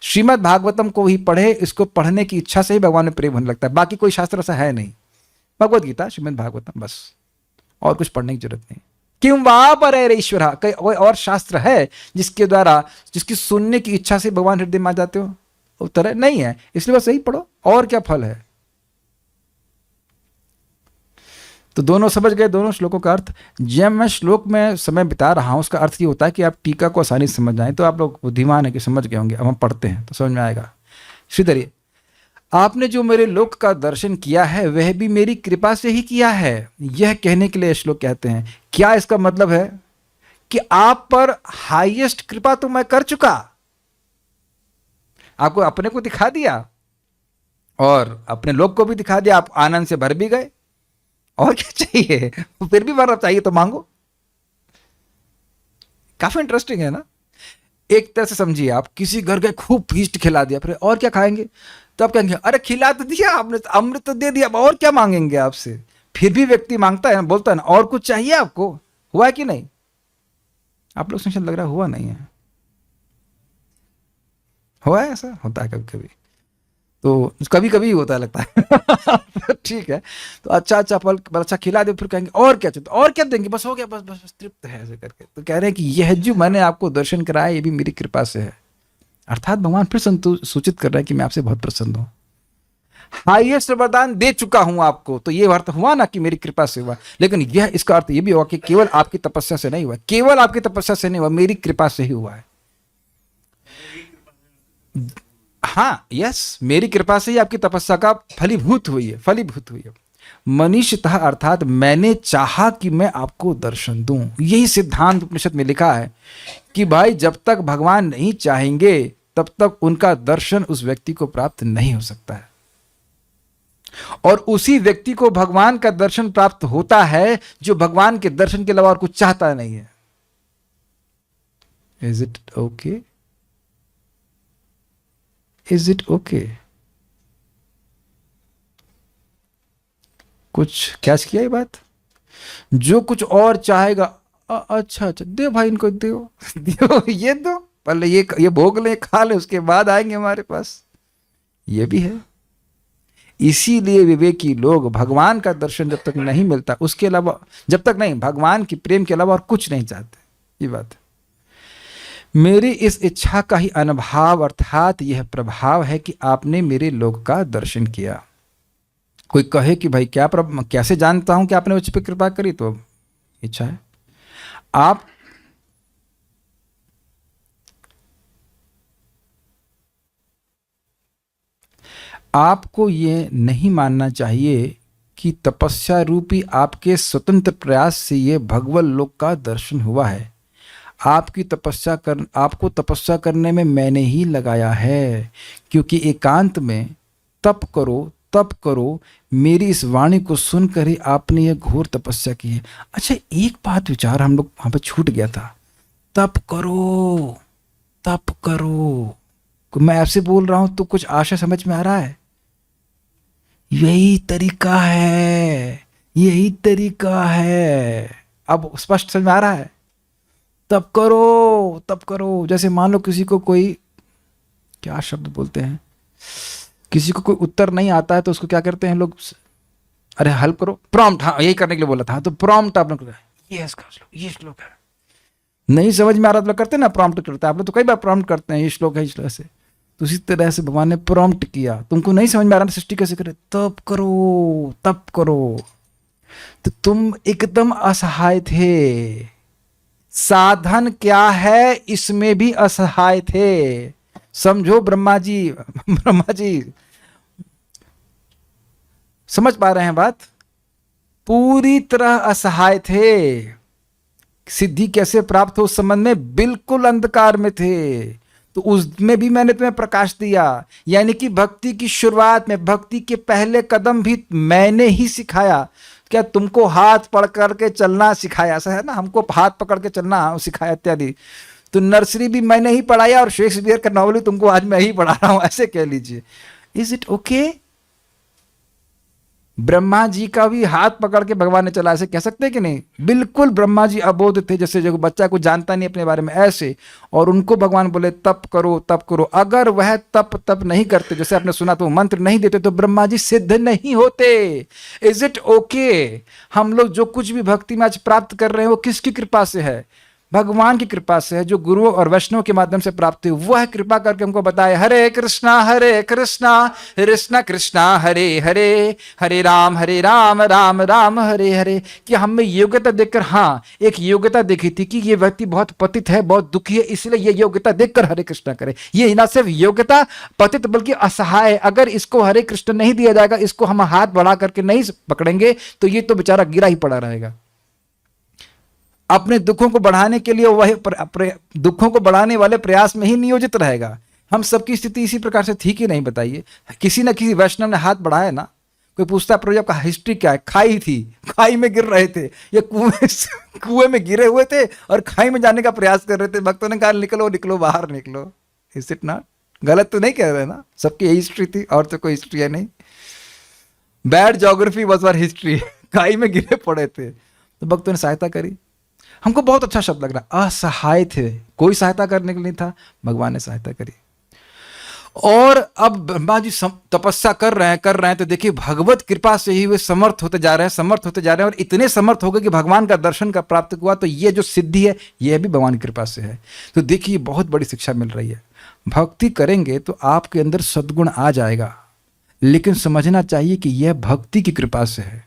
श्रीमद् भागवतम को ही पढ़े, इसको पढ़ने की इच्छा से ही भगवान में प्रेम होने लगता है। बाकी कोई शास्त्र ऐसा है नहीं। भगवत गीता, श्रीमद् भागवतम, बस, और कुछ पढ़ने की जरूरत नहीं। क्यों वहां पर है ईश्वर? कोई और शास्त्र है जिसके द्वारा, जिसकी सुनने की इच्छा से भगवान हृदय में आ जाते हो? उत्तर है नहीं है। इसलिए बस यही पढ़ो, और क्या फल है? तो दोनों समझ गए, दोनों श्लोकों का अर्थ। जब मैं श्लोक में समय बिता रहा हूं उसका अर्थ ये होता है कि आप टीका को आसानी से समझ जाएं। तो आप लोग बुद्धिमान है कि समझ गए होंगे। अब हम पढ़ते हैं तो समझ में आएगा। श्रीधरी, आपने जो मेरे लोक का दर्शन किया है वह भी मेरी कृपा से ही किया है। यह कहने के लिए श्लोक कहते हैं। क्या इसका मतलब है? कि आप पर हाईएस्ट कृपा तो मैं कर चुका, आपको अपने को दिखा दिया और अपने लोक को भी दिखा दिया, आप आनंद से भर भी गए। और क्या चाहिए? फिर भी भरना चाहिए तो मांगो। काफी इंटरेस्टिंग है ना? एक तरह से समझिए, आप किसी घर गए, खूब फीस्ट खिला दिया, फिर और क्या खाएंगे? तो आप कहेंगे अरे खिला तो दिया आपने, अमृत तो दे दिया, अब और क्या मांगेंगे आपसे? फिर भी व्यक्ति मांगता है, बोलता है ना और कुछ चाहिए आपको। हुआ है कि नहीं? आप लोग से लग रहा हुआ नहीं है, हुआ है, ऐसा होता है कभी कभी, तो कभी कभी होता है लगता है ठीक है, तो अच्छा अच्छा फल अच्छा खिला दे, फिर कहेंगे और क्या चाहिए, और क्या देंगे, बस हो गया, बस बस बस तृप्त है, ऐसे करके। तो कह रहे हैं कि यह जो मैंने आपको दर्शन कराया ये भी मेरी कृपा से है। अर्थात भगवान फिर सूचित कर रहा है कि मैं आपसे बहुत प्रसन्न हूँ, हाईएस्ट वरदान दे चुका हूं आपको। तो ये अर्थ हुआ ना कि मेरी कृपा से हुआ, लेकिन यह इसका अर्थ ये भी हुआ कि केवल आपकी तपस्या से नहीं हुआ, केवल आपकी तपस्या से नहीं हुआ, मेरी कृपा से ही हुआ है। हाँ, यस, मेरी कृपा से ही आपकी तपस्या का फलीभूत हुई है, फलीभूत हुई है। मनीषतः अर्थात मैंने चाहा कि मैं आपको दर्शन दूं। यही सिद्धांत उपनिषद में लिखा है कि भाई जब तक भगवान नहीं चाहेंगे तब तक उनका दर्शन उस व्यक्ति को प्राप्त नहीं हो सकता है, और उसी व्यक्ति को भगवान का दर्शन प्राप्त होता है जो भगवान के दर्शन के अलावा और कुछ चाहता नहीं है। Is it okay? Is it okay? कुछ कैच किया ये बात? जो कुछ और चाहेगा, अच्छा अच्छा दे भाई, इनको दो दो, ये दो, पहले ये भोग ले, खा ले, उसके बाद आएंगे हमारे पास। ये भी है। इसीलिए विवेकी लोग भगवान का दर्शन जब तक नहीं मिलता, उसके अलावा जब तक नहीं, भगवान की प्रेम के अलावा और कुछ नहीं चाहते। ये बात है। मेरी इस इच्छा का ही अनुभव अर्थात यह प्रभाव है कि आपने मेरे लोक का दर्शन किया। कोई कहे कि भाई क्या कैसे जानता हूं कि आपने मुझ पर कृपा करी, तो इच्छा है। आपको ये नहीं मानना चाहिए कि तपस्या रूपी आपके स्वतंत्र प्रयास से ये भगवत लोक का दर्शन हुआ है। आपको तपस्या करने में मैंने ही लगाया है, क्योंकि एकांत में तप करो, मेरी इस वाणी को सुनकर ही आपने ये घोर तपस्या की है। अच्छा, एक बात विचार हम लोग वहां पे छूट गया था, तप करो। मैं आपसे बोल रहा हूं तो कुछ आशा समझ में आ रहा है? यही तरीका है। अब स्पष्ट समझ में आ रहा है? तप करो। जैसे मान लो किसी को कोई, क्या शब्द बोलते हैं, किसी को कोई उत्तर नहीं आता है तो उसको क्या करते हैं लोग? अरे हेल्प करो, प्रॉम्प्ट, हाँ यही करने के लिए बोला था, तो प्रॉम्प्ट आप लोग, ये श्लोक है, नहीं समझ में आ रहा तो करते ना, प्रॉम्प्ट करते हैं आप लोग, तो कई बार प्रॉम्प्ट करते हैं, ये श्लोक है, इस तरह से। तो उसी तरह से भगवान ने प्रॉम्प्ट किया, तुमको नहीं समझ में आ रहा, सृष्टि कैसे करे, तप करो। तो तुम एकदम असहाय थे, साधन क्या है इसमें भी असहाय थे। समझो ब्रह्मा जी समझ पा रहे हैं बात? पूरी तरह असहाय थे। सिद्धि कैसे प्राप्त हो उस संबंध में बिल्कुल अंधकार में थे, तो उसमें भी मैंने तुम्हें प्रकाश दिया। यानी कि भक्ति की शुरुआत में, भक्ति के पहले कदम भी मैंने ही सिखाया। क्या तुमको हाथ पकड़ के चलना सिखाया, ऐसा है ना, हमको हाथ पकड़ के चलना सिखाया इत्यादि। तो नर्सरी भी मैंने ही पढ़ाया और शेक्सपियर का नॉवल भी तुमको आज मैं ही पढ़ा रहा हूं, ऐसे कह लीजिए। Is it okay? Brahma ji का भी हाथ पकड़ के भगवान ने चला, ऐसे कह सकते हैं कि नहीं? बिल्कुल ब्रह्मा जी अबोध थे, जैसे जो बच्चा को जानता नहीं अपने बारे में, ऐसे। और उनको भगवान बोले तप करो। अगर वह तप नहीं करते, जैसे आपने सुना, तो मंत्र नहीं देते, तो ब्रह्मा जी सिद्ध नहीं होते। Is it okay? हम लोग जो कुछ भी भक्ति में आज प्राप्त कर रहे हैं वो किसकी कृपा से है? भगवान की कृपा से है, जो गुरुओं और वैष्णव के माध्यम से प्राप्त हुई। वह कृपा करके हमको बताए, हरे कृष्णा कृष्णा हरे हरे, हरे राम राम राम हरे हरे। कि हमें योग्यता देखकर, हाँ एक योग्यता देखी थी कि ये व्यक्ति बहुत पतित है, बहुत दुखी है, इसलिए ये योग्यता देखकर हरे कृष्णा करे। ये ना सिर्फ योग्यता पतित बल्कि असहाय है। अगर इसको हरे कृष्ण नहीं दिया जाएगा, इसको हम हाथ बढ़ा करके नहीं पकड़ेंगे, तो ये तो बेचारा गिरा ही पड़ा रहेगा। अपने दुखों को बढ़ाने के लिए वह दुखों को बढ़ाने वाले प्रयास में ही नियोजित रहेगा। हम सबकी स्थिति इसी प्रकार से थी कि नहीं, बताइए? किसी न किसी वैष्णव ने हाथ बढ़ाया ना। कोई पूछता प्रभु आपका हिस्ट्री क्या है? खाई थी, खाई में गिर रहे थे, ये कुएं में गिरे हुए थे और खाई में जाने का प्रयास कर रहे थे। भक्तों ने कहा निकलो बाहर निकलो। Is it not? गलत तो नहीं कह रहे ना? सबकी यही हिस्ट्री थी, और तो कोई हिस्ट्री है नहीं। Bad geography was our history. खाई में गिरे पड़े थे, तो भक्तों ने सहायता करी। हमको बहुत अच्छा शब्द लग रहा, असहाय थे, कोई सहायता करने के लिए नहीं था, भगवान ने सहायता करी। और अब ब्रह्मा जी तपस्या कर रहे हैं, तो देखिए भगवत कृपा से ही वे समर्थ होते जा रहे हैं, और इतने समर्थ हो गए कि भगवान का दर्शन का प्राप्त हुआ। तो ये जो सिद्धि है, यह भी भगवान की कृपा से है। तो देखिए बहुत बड़ी शिक्षा मिल रही है। भक्ति करेंगे तो आपके अंदर सद्गुण आ जाएगा, लेकिन समझना चाहिए कि यह भक्ति की कृपा से है,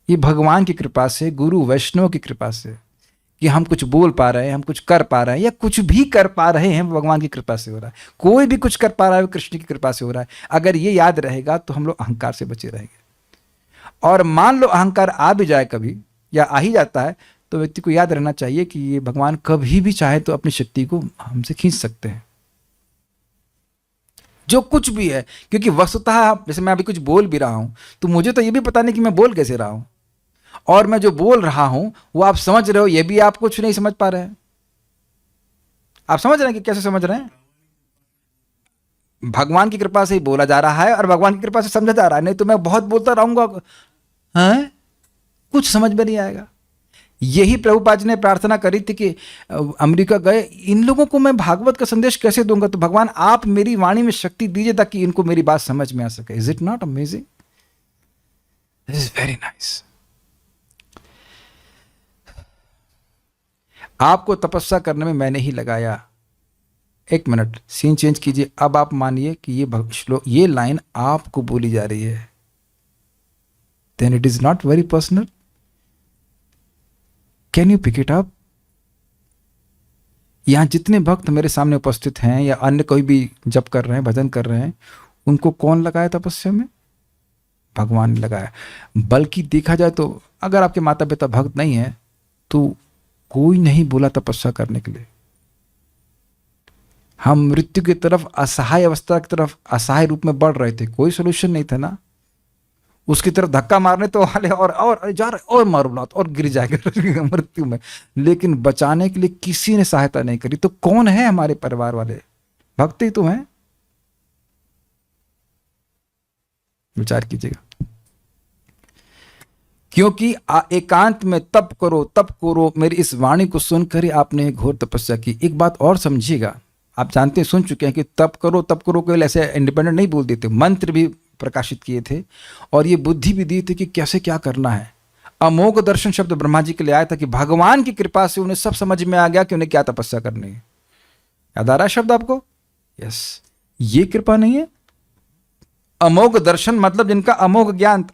ये भगवान की कृपा से, गुरु वैष्णव की कृपा से, कि हम कुछ बोल पा रहे हैं, हम कुछ कर पा रहे हैं, या कुछ भी कर पा रहे हैं, भगवान की कृपा से हो रहा है। कोई भी कुछ कर पा रहा है, कृष्ण की कृपा से हो रहा है। अगर ये याद रहेगा तो हम लोग अहंकार से बचे रहेंगे। और मान लो अहंकार आ भी जाए कभी, या आ ही जाता है, तो व्यक्ति को याद रहना चाहिए कि ये भगवान कभी भी चाहे तो अपनी शक्ति को हमसे खींच सकते हैं, जो कुछ भी है। क्योंकि वस्तुतः जैसे मैं अभी कुछ बोल भी रहा हूं, तो मुझे तो ये भी पता नहीं कि मैं बोल कैसे रहा हूं, और मैं जो बोल रहा हूं वो आप समझ रहे हो, ये भी आप कुछ नहीं समझ पा रहे हैं। आप समझ रहे हैं कि कैसे समझ रहे हैं? भगवान की कृपा से ही बोला जा रहा है, और भगवान की कृपा से समझा जा रहा है। नहीं तो मैं बहुत बोलता रहूंगा, हैं, कुछ समझ में नहीं आएगा। यही प्रभुपाद जी ने प्रार्थना करी थी कि अमेरिका गए, इन लोगों को मैं भागवत का संदेश कैसे दूंगा, तो भगवान आप मेरी वाणी में शक्ति दीजिए ताकि इनको मेरी बात समझ में आ सके। Is it not amazing? This is very nice. आपको तपस्या करने में मैंने ही लगाया। एक मिनट, सीन चेंज कीजिए। अब आप मानिए कि ये लाइन आपको बोली जा रही है, then it is not very personal. Can you pick it up? यहां जितने भक्त मेरे सामने उपस्थित हैं, या अन्य कोई भी जप कर रहे हैं, भजन कर रहे हैं, उनको कौन लगाया तपस्या में? भगवान ने लगाया। बल्कि देखा जाए तो अगर आपके माता पिता भक्त नहीं है, तो कोई नहीं बोला तपस्या करने के लिए। हम मृत्यु की तरफ, असहाय अवस्था की तरफ असहाय रूप में बढ़ रहे थे, कोई सोल्यूशन नहीं था ना। उसकी तरफ धक्का मारने तो वाले, और जा रहे, और मारो और गिर जाएगा मृत्यु में। लेकिन बचाने के लिए किसी ने सहायता नहीं करी। तो कौन है हमारे परिवार वाले? भक्त ही तो हैं। विचार कीजिएगा। क्योंकि एकांत में तप करो, मेरी इस वाणी को सुनकर ही आपने घोर तपस्या की। एक बात और समझिएगा, आप जानते हैं, सुन चुके हैं कि तप करो केवल ऐसे इंडिपेंडेंट नहीं बोल देते, मंत्र भी प्रकाशित किए थे, और ये बुद्धि भी दी थी कि कैसे क्या करना है। अमोघ दर्शन शब्द ब्रह्मा जी के लिए आया था कि भगवान की कृपा से उन्हें सब समझ में आ गया कि उन्हें क्या तपस्या करनी है। याद आ रहा है शब्द आपको? यस, ये कृपा नहीं है। अमोघ दर्शन मतलब जिनका अमोघ ज्ञान।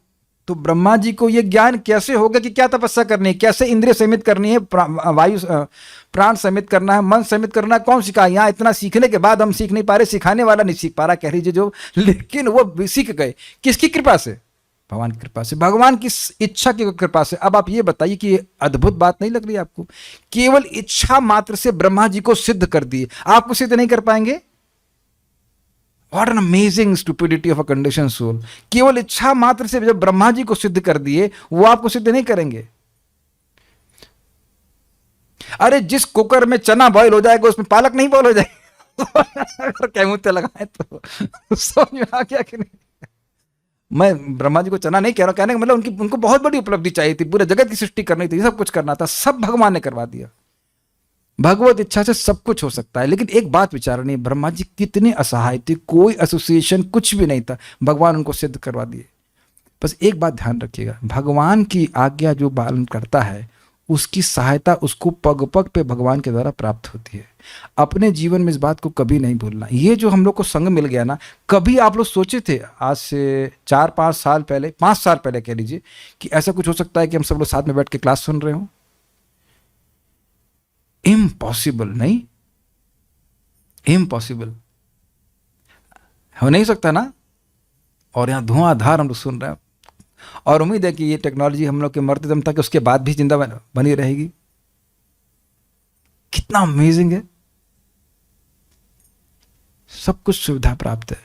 तो ब्रह्मा जी को यह ज्ञान कैसे होगा कि क्या तपस्या करनी है, कैसे इंद्रिय संयमित करनी है, वायु प्राण संयमित करना है, मन संयमित करना है, कौन सिखाया? यहाँ इतना सीखने के बाद हम सीख नहीं पा रहे, सिखाने वाला नहीं सीख पा रहा, कह लीजिए जो, लेकिन वो सीख गए। किसकी कृपा से? भगवान की कृपा से, भगवान की इच्छा की कृपा से। अब आप ये बताइए कि ये अद्भुत बात नहीं लग रही आपको? केवल इच्छा मात्र से ब्रह्मा जी को सिद्ध कर दिए। आपको सिद्ध नहीं कर पाएंगे? What an amazing stupidity of a conditioned soul. केवल इच्छा मात्र से जब ब्रह्मा जी को सिद्ध कर दिए, वो आपको सिद्ध नहीं करेंगे। अरे जिस कुकर में चना बॉयल हो जाएगा उसमें पालक नहीं बॉयल हो जाएगा। अगर कहते लगाए तो समझ में आ गया कि नहीं? मैं ब्रह्मा जी को चना नहीं कह रहा, कहने का मतलब उनको बहुत बड़ी उपलब्धि चाहिए थी, पूरे जगत की सृष्टि करनी थी, सब कुछ करना था, सब भगवान ने करवा दिया। भगवत इच्छा से सब कुछ हो सकता है। लेकिन एक बात विचारनी, ब्रह्मा जी कितने असहाय थे, कोई एसोसिएशन कुछ भी नहीं था, भगवान उनको सिद्ध करवा दिए। बस एक बात ध्यान रखिएगा, भगवान की आज्ञा जो पालन करता है, उसकी सहायता उसको पग पग पे भगवान के द्वारा प्राप्त होती है। अपने जीवन में इस बात को कभी नहीं भूलना। ये जो हम लोग को संग मिल गया ना, कभी आप लोग सोचे थे आज से 4-5 साल पहले, 5 साल पहले कह लीजिए, कि ऐसा कुछ हो सकता है कि हम सब लोग साथ में बैठ के क्लास सुन रहे हो? इम्पॉसिबल, नहीं, इम्पॉसिबल हो नहीं सकता ना। और यहां धुआंधार हम लोग सुन रहे हैं, और उम्मीद है कि ये टेक्नोलॉजी हम लोग के मरते दम तक उसके बाद भी जिंदा बनी रहेगी। कितना अमेजिंग है, सब कुछ सुविधा प्राप्त है।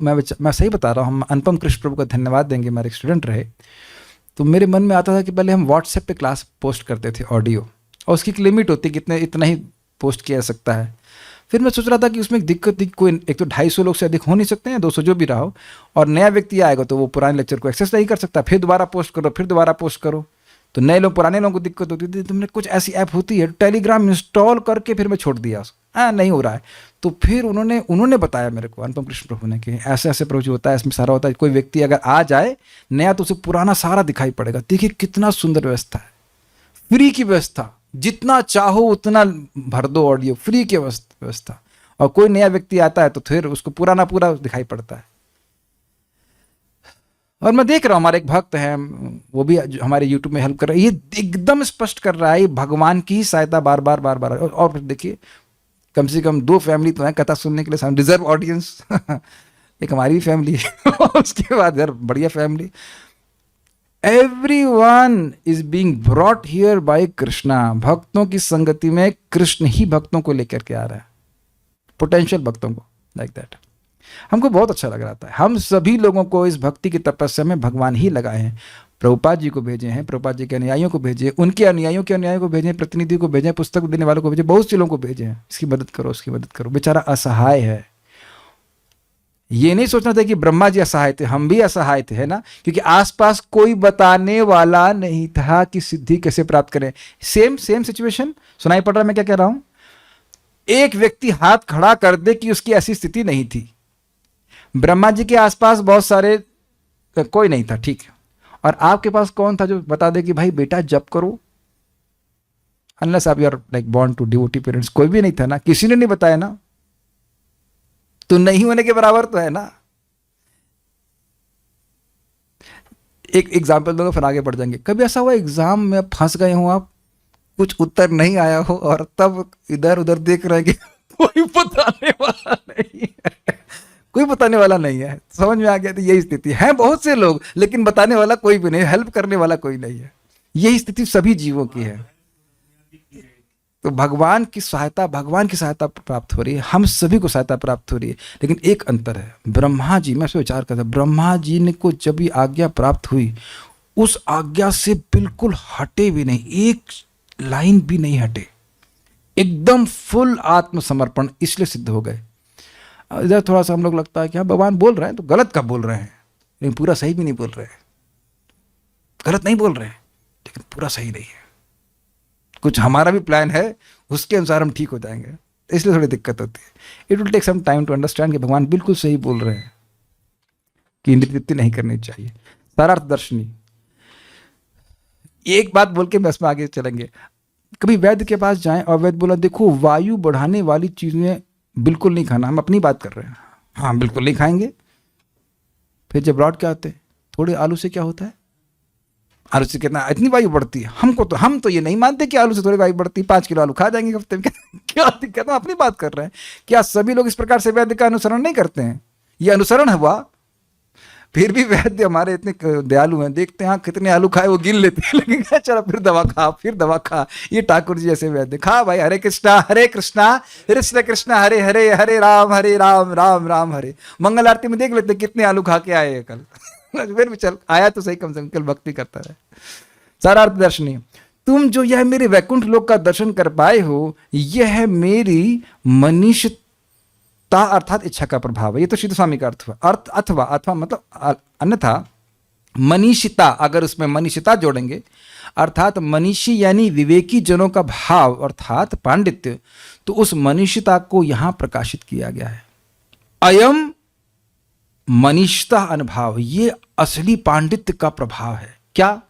मैं सही बता रहा हूं, हम अनुपम कृष्ण प्रभु का धन्यवाद देंगे। मेरे एक स्टूडेंट रहे, तो मेरे मन में आता था कि पहले हम व्हाट्सएप पे क्लास पोस्ट करते थे ऑडियो, और उसकी एक लिमिट होती है कि इतना ही पोस्ट किया जा सकता है। फिर मैं सोच रहा था कि उसमें एक दिक्कत थी, कोई एक तो 250 लोग से अधिक हो नहीं सकते हैं, 200 जो भी रहा हो, और नया व्यक्ति आएगा तो वो पुराने लेक्चर को एक्सेस नहीं कर सकता, फिर दोबारा पोस्ट करो, फिर दोबारा पोस्ट करो। तो नए लोग, पुराने लोगों को दिक्कत होती थी, तुमने कुछ ऐसी ऐप होती है, टेलीग्राम इंस्टॉल करके फिर मैं छोड़ दिया उसको, नहीं हो रहा है। तो फिर उन्होंने बताया मेरे को, अनुपम कृष्ण प्रभु ने, कि ऐसे ऐसे प्रभु जी होता है, इसमें सारा होता है, कोई व्यक्ति अगर आ जाए नया तो उसे पुराना सारा दिखाई पड़ेगा। देखिए कितना सुंदर व्यवस्था है, फ्री की व्यवस्था, जितना चाहो उतना भर दो ऑडियो, फ्री की व्यवस्था। और कोई नया व्यक्ति आता है तो फिर उसको पुराना पूरा दिखाई पड़ता है। और मैं देख रहा हूँ हमारे एक भक्त हैं, वो भी हमारे यूट्यूब में हेल्प कर रहे हैं, ये एकदम स्पष्ट कर रहा है, भगवान की ही सहायता बार बार बार बार। और फिर देखिए कम से कम 2 फैमिली तो है कथा सुनने के लिए, रिजर्व ऑडियंस एक हमारी भी फैमिली है उसके बाद यार बढ़िया family. Everyone is being brought here bye Krishna. भक्तों की संगति में कृष्ण ही भक्तों को लेकर के आ रहा है, पोटेंशियल भक्तों को, लाइक दैट। हमको बहुत अच्छा लग रहा था। हम सभी लोगों को इस भक्ति की तपस्या में भगवान ही लगाए हैं। प्रभुपाद जी को भेजे हैं, प्रभुपाद जी के अनुयायियों को भेजे, उनके अनुयायियों के अनुयायियों को भेजे, प्रतिनिधि को भेजे, पुस्तक देने वालों को भेजे, बहुत से लोगों को भेजे हैं, इसकी मदद करो, उसकी मदद करो। बेचारा असहाय है। ये नहीं सोचना था कि ब्रह्मा जी असहाय थे, हम भी असहाय थे, है ना, क्योंकि आसपास कोई बताने वाला नहीं था कि सिद्धि कैसे प्राप्त करें। सेम सिचुएशन सुनाई पड़ रहा है मैं क्या कह रहा हूं? एक व्यक्ति हाथ खड़ा कर दे कि उसकी ऐसी स्थिति नहीं थी। ब्रह्मा जी के आसपास बहुत सारे, कोई नहीं था, ठीक है, और आपके पास कौन था जो बता दे कि भाई बेटा जप करो? अनलेस आप you are like born to devotee parents, कोई भी नहीं था ना, किसी ने नहीं बताया ना, तो नहीं होने के बराबर तो है ना। एक एग्जाम्पल दूंगा फिर आगे बढ़ जाएंगे। कभी ऐसा हुआ एग्जाम में फंस गए हो आप, कुछ उत्तर नहीं आया हो, और तब इधर उधर देख रहे हैं कि कोई बताने वाला नहीं है, कोई बताने वाला नहीं है, समझ में आ गया? तो यही स्थिति है, बहुत से लोग लेकिन बताने वाला कोई भी नहीं, हेल्प करने वाला कोई नहीं है। यही स्थिति सभी जीवों की है। तो भगवान की सहायता प्राप्त हो रही है, हम सभी को सहायता प्राप्त हो रही है। लेकिन एक अंतर है, ब्रह्मा जी, मैं इस पर विचार करता, ब्रह्मा जी ने को जब ये आज्ञा प्राप्त हुई, उस आज्ञा से बिल्कुल हटे भी नहीं, एक लाइन भी नहीं हटे, एकदम फुल आत्मसमर्पण, इसलिए सिद्ध हो गए। इधर थोड़ा सा हम लोग लगता है कि हाँ भगवान बोल रहे हैं तो गलत कब बोल रहे हैं, लेकिन पूरा सही भी नहीं बोल रहे हैं। गलत नहीं बोल रहे हैं लेकिन पूरा सही नहीं है। कुछ हमारा भी प्लान है, उसके अनुसार हम ठीक हो जाएंगे, इसलिए थोड़ी दिक्कत होती है। It will take some time to understand कि भगवान बिल्कुल सही बोल रहे हैं कि इंद्रिय तृप्ति नहीं करनी चाहिए। सारार्थ दर्शनी, एक बात बोल के बस में आगे चलेंगे। कभी वैद्य के पास जाएं और वैद्य बोला देखो वायु बढ़ाने वाली चीजें बिल्कुल नहीं खाना, हम अपनी बात कर रहे हैं, हाँ बिल्कुल नहीं खाएंगे। फिर जब लौट के आते, थोड़े आलू से क्या होता है, आलू से कितना इतनी वायु बढ़ती है, हम तो ये नहीं मानते कि आलू से थोड़ी वायु बढ़ती है, 5 किलो आलू खा जाएंगे हफ्ते में, क्या दिक्कत है? अपनी बात कर रहे हैं। क्या सभी लोग इस प्रकार से वैद्य का अनुसरण नहीं करते हैं? ये अनुसरण हुआ। फिर भी वैद्य हमारे इतने दयालु हैं, देखते हैं हाँ कितने आलू खाए वो गिन लेते हैं, लेकिन चलो फिर दवा खा। ये ठाकुर जी ऐसे वैद्य, खा भाई, हरे कृष्णा कृष्ण कृष्ण हरे हरे, हरे राम राम राम हरे। मंगल आरती में देख लेते कितने आलू खा के आए कल फिर भी चल आया तो सही, कम से कम कल भक्ति करता है। सारार्थ दर्शनी, तुम जो यह मेरे वैकुंठ लोक का दर्शन कर पाए हो, यह मेरी मनीषता अर्थात इच्छा का प्रभाव है। ये तो सिद्ध स्वामी का अर्थ हुआ। अर्थ अथवा मतलब अन्यथा मनीषिता, अगर उसमें मनीषिता जोड़ेंगे अर्थात मनीषी यानी विवेकी जनों का भाव अर्थात पांडित्य, तो उस मनीषिता को यहां प्रकाशित किया गया है। अयम मनीषता अनुभाव, ये असली पांडित्य का प्रभाव है। क्या?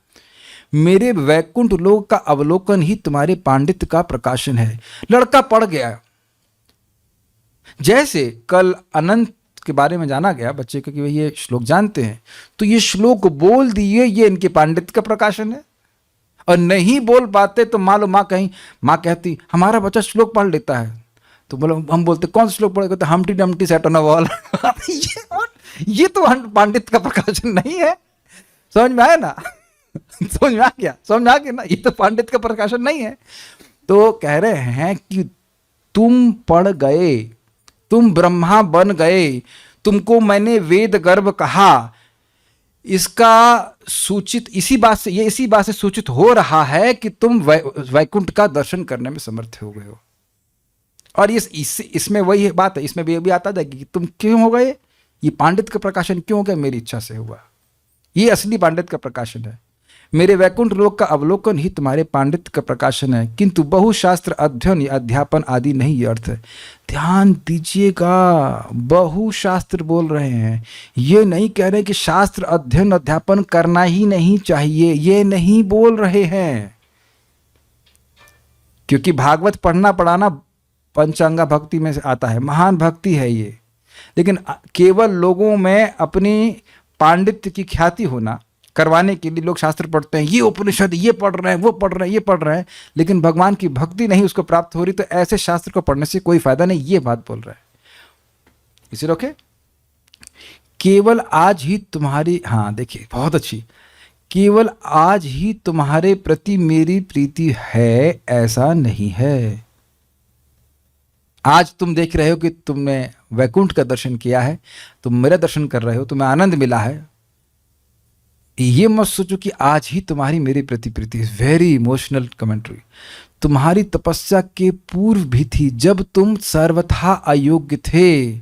मेरे वैकुंठ लोक का अवलोकन ही तुम्हारे पांडित्य का प्रकाशन है। लड़का पढ़ गया, जैसे कल अनंत के बारे में जाना गया बच्चे को कि भाई ये श्लोक जानते हैं, तो ये श्लोक बोल दिए, ये इनके पांडित्य का प्रकाशन है। और नहीं बोल पाते तो मान लो माँ कहती हमारा बच्चा श्लोक पढ़ लेता है, तो बोलो हम बोलते कौन सा श्लोक पढ़ेगा, तो हमटी Dumpty set on a wall. ये तो पांडित्य का प्रकाशन नहीं है। समझ में आया ना? समझ में आ गया ना, ये तो पांडित्य का प्रकाशन नहीं है। तो कह रहे हैं कि तुम पढ़ गए, तुम ब्रह्मा बन गए, तुमको मैंने वेद गर्भ कहा, इसका सूचित इसी बात से सूचित हो रहा है कि तुम वैकुंठ का दर्शन करने में समर्थ हो गए हो। और इसमें वही बात है, इसमें भी आता है कि तुम क्यों हो गए, ये पांडित्य का प्रकाशन क्यों हो गया, मेरी इच्छा से हुआ। ये असली पांडित्य का प्रकाशन है। मेरे वैकुंठ लोक का अवलोकन ही तुम्हारे पांडित्य का प्रकाशन है, किंतु बहुशास्त्र अध्ययन या अध्यापन आदि नहीं, ये अर्थ है। ध्यान दीजिएगा, बहुशास्त्र बोल रहे हैं, ये नहीं कह रहे कि शास्त्र अध्ययन अध्यापन करना ही नहीं चाहिए, ये नहीं बोल रहे हैं। क्योंकि भागवत पढ़ना पढ़ाना पंचांगा भक्ति में से आता है, महान भक्ति है ये, लेकिन केवल लोगों में अपनी पांडित्य की ख्याति होना करवाने के लिए लोग शास्त्र पढ़ते हैं, ये उपनिषद ये पढ़ रहे हैं, वो पढ़ रहे हैं, ये पढ़ रहे हैं, लेकिन भगवान की भक्ति नहीं उसको प्राप्त हो रही, तो ऐसे शास्त्र को पढ़ने से कोई फायदा नहीं, ये बात बोल रहा है। इसे रोके, केवल आज ही तुम्हारी, हाँ देखिए बहुत अच्छी, केवल आज ही तुम्हारे प्रति मेरी प्रीति है ऐसा नहीं है। आज तुम देख रहे हो कि तुमने वैकुंठ का दर्शन किया है, तुम मेरा दर्शन कर रहे हो, तुम्हें आनंद मिला है, ये मत सोचो कि आज ही तुम्हारी मेरी प्रति प्रीति। Very emotional commentary. तुम्हारी तपस्या के पूर्व भी थी, जब तुम सर्वथा अयोग्य थे।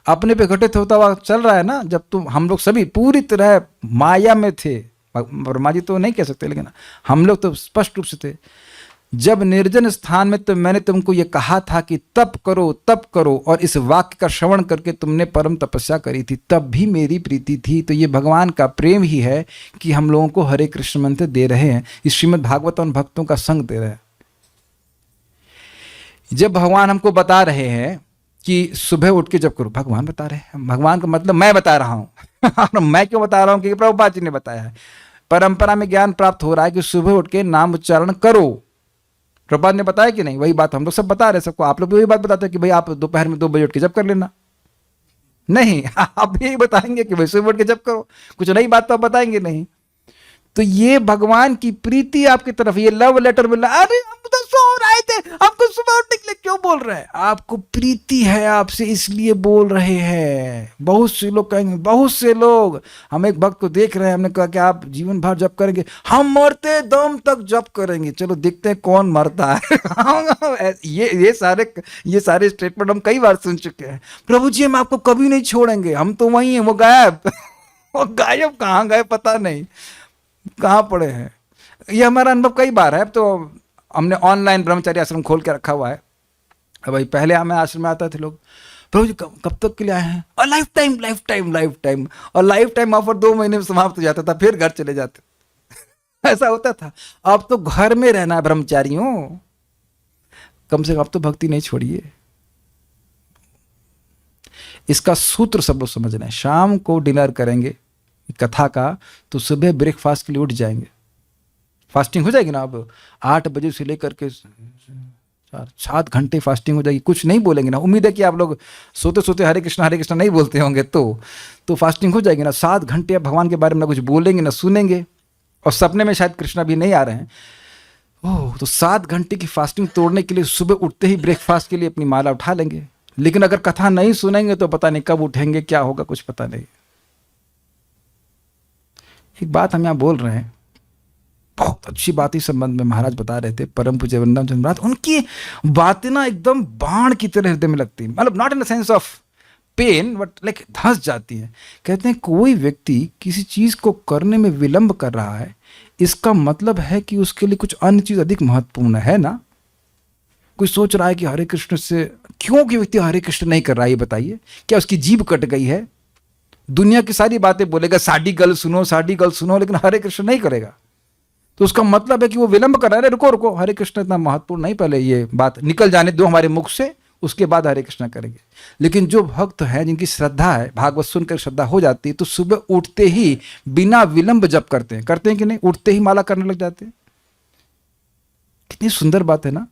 अपने पे घटित होता हुआ चल रहा है ना, जब तुम, हम लोग सभी पूरी तरह माया में थे, ब्रह्मा जी तो नहीं कह सकते, लेकिन हम लोग तो स्पष्ट रूप से थे। जब निर्जन स्थान में तो मैंने तुमको ये कहा था कि तप करो तप करो, और इस वाक्य का श्रवण करके तुमने परम तपस्या करी थी, तब भी मेरी प्रीति थी। तो ये भगवान का प्रेम ही है कि हम लोगों को हरे कृष्ण मंत्र दे रहे हैं, इस श्रीमद् भागवतम भक्तों का संग दे रहे हैं। जब भगवान हमको बता रहे हैं कि सुबह उठ के जब करो, भगवान बता रहे हैं, भगवान का मतलब मैं बता रहा हूं मैं क्यों बता रहा हूं? क्योंकि प्रभुपाद जी ने बताया है, परंपरा में ज्ञान प्राप्त हो रहा है कि सुबह उठ के नाम उच्चारण करो। प्रभुपाद ने बताया कि नहीं? वही बात हम लोग सब बता रहे, सबको। आप लोग भी वही बात बताते हैं कि भाई आप दोपहर में 2 बजे उठ के जब कर लेना। नहीं, आप यही बताएंगे कि भाई सुबह उठ के जब करो, कुछ नई बात तो आप बताएंगे नहीं। तो ये भगवान की प्रीति आपकी तरफ, ये लव लेटर मिल रहा है। अरे हम तो सो रहे थे, आपको सुबह उठने के लिए क्यों बोल रहे हैं? आपको प्रीति है आपसे, इसलिए बोल रहे हैं। बहुत से लोग कहेंगे, बहुत से लोग, हम एक भक्त को देख रहे हैं, हमने कहा कि आप जीवन भर जप करेंगे। हम मरते दम तक जप करेंगे। चलो देखते हैं कौन मरता है ये सारे स्टेटमेंट हम कई बार सुन चुके हैं। प्रभु जी हम आपको कभी नहीं छोड़ेंगे, हम तो वही हैं। वो गायब वो गायब कहाँ गए पता नहीं, कहाँ पड़े हैं। ये हमारा अनुभव कई बार है। तो हमने ऑनलाइन ब्रह्मचारी आश्रम खोल के रखा हुआ है। अब भाई पहले हमें आश्रम में आते थे लोग, प्रभु जी कब तक के लिए आए हैं? और लाइफ टाइम और लाइफ टाइम ऑफर 2 महीने में समाप्त हो जाता था, फिर घर चले जाते ऐसा होता था। अब तो घर में रहना है ब्रह्मचारियों, कम से कम अब तो भक्ति नहीं छोड़िए। इसका सूत्र सब लोग समझ रहे हैं। शाम को डिनर करेंगे कथा का, तो सुबह ब्रेकफास्ट के लिए उठ जाएंगे। फास्टिंग हो जाएगी ना, अब 8 बजे से लेकर के 7 घंटे फास्टिंग हो जाएगी। कुछ नहीं बोलेंगे ना। उम्मीद है कि आप लोग सोते सोते हरे कृष्णा नहीं बोलते होंगे, तो फास्टिंग हो जाएगी ना। 7 घंटे आप भगवान के बारे में ना कुछ बोलेंगे ना सुनेंगे, और सपने में शायद कृष्णा भी नहीं आ रहे हैं। ओह, तो 7 घंटे की फास्टिंग तोड़ने के लिए सुबह उठते ही ब्रेकफास्ट के लिए अपनी माला उठा लेंगे। लेकिन अगर कथा नहीं सुनेंगे तो पता नहीं कब उठेंगे, क्या होगा कुछ पता नहीं। एक बात हम यहाँ बोल रहे हैं, बहुत अच्छी बात इस संबंध में महाराज बता रहे थे, परम पूज्य वृंदावन चंद्र महाराज। उनकी बातें ना एकदम बाण की तरह हृदय में लगती हैं, मतलब not in the sense of pain, but like धंस जाती हैं। कहते हैं कोई व्यक्ति किसी चीज को करने में विलंब कर रहा है, इसका मतलब है कि उसके लिए कुछ अन्य चीज अधिक महत्वपूर्ण है ना। कोई सोच रहा है कि हरे कृष्ण से क्यों कि व्यक्ति हरे कृष्ण नहीं कर रहा है, ये बताइए। क्या उसकी जीभ कट गई है? दुनिया की सारी बातें बोलेगा, साडी गल सुनो, लेकिन हरे कृष्ण नहीं करेगा, तो उसका मतलब है कि वो विलंब कर रहा है। रुको, हरे कृष्ण इतना महत्वपूर्ण नहीं, पहले ये बात निकल जाने दो हमारे मुख से, उसके बाद हरे कृष्ण करेंगे। लेकिन जो भक्त हैं, जिनकी श्रद्धा है, भागवत सुनकर श्रद्धा हो जाती है, तो सुबह उठते ही बिना विलंब जप करते हैं कि नहीं? उठते ही माला करने लग जाते हैं। कितनी सुंदर बात है ना।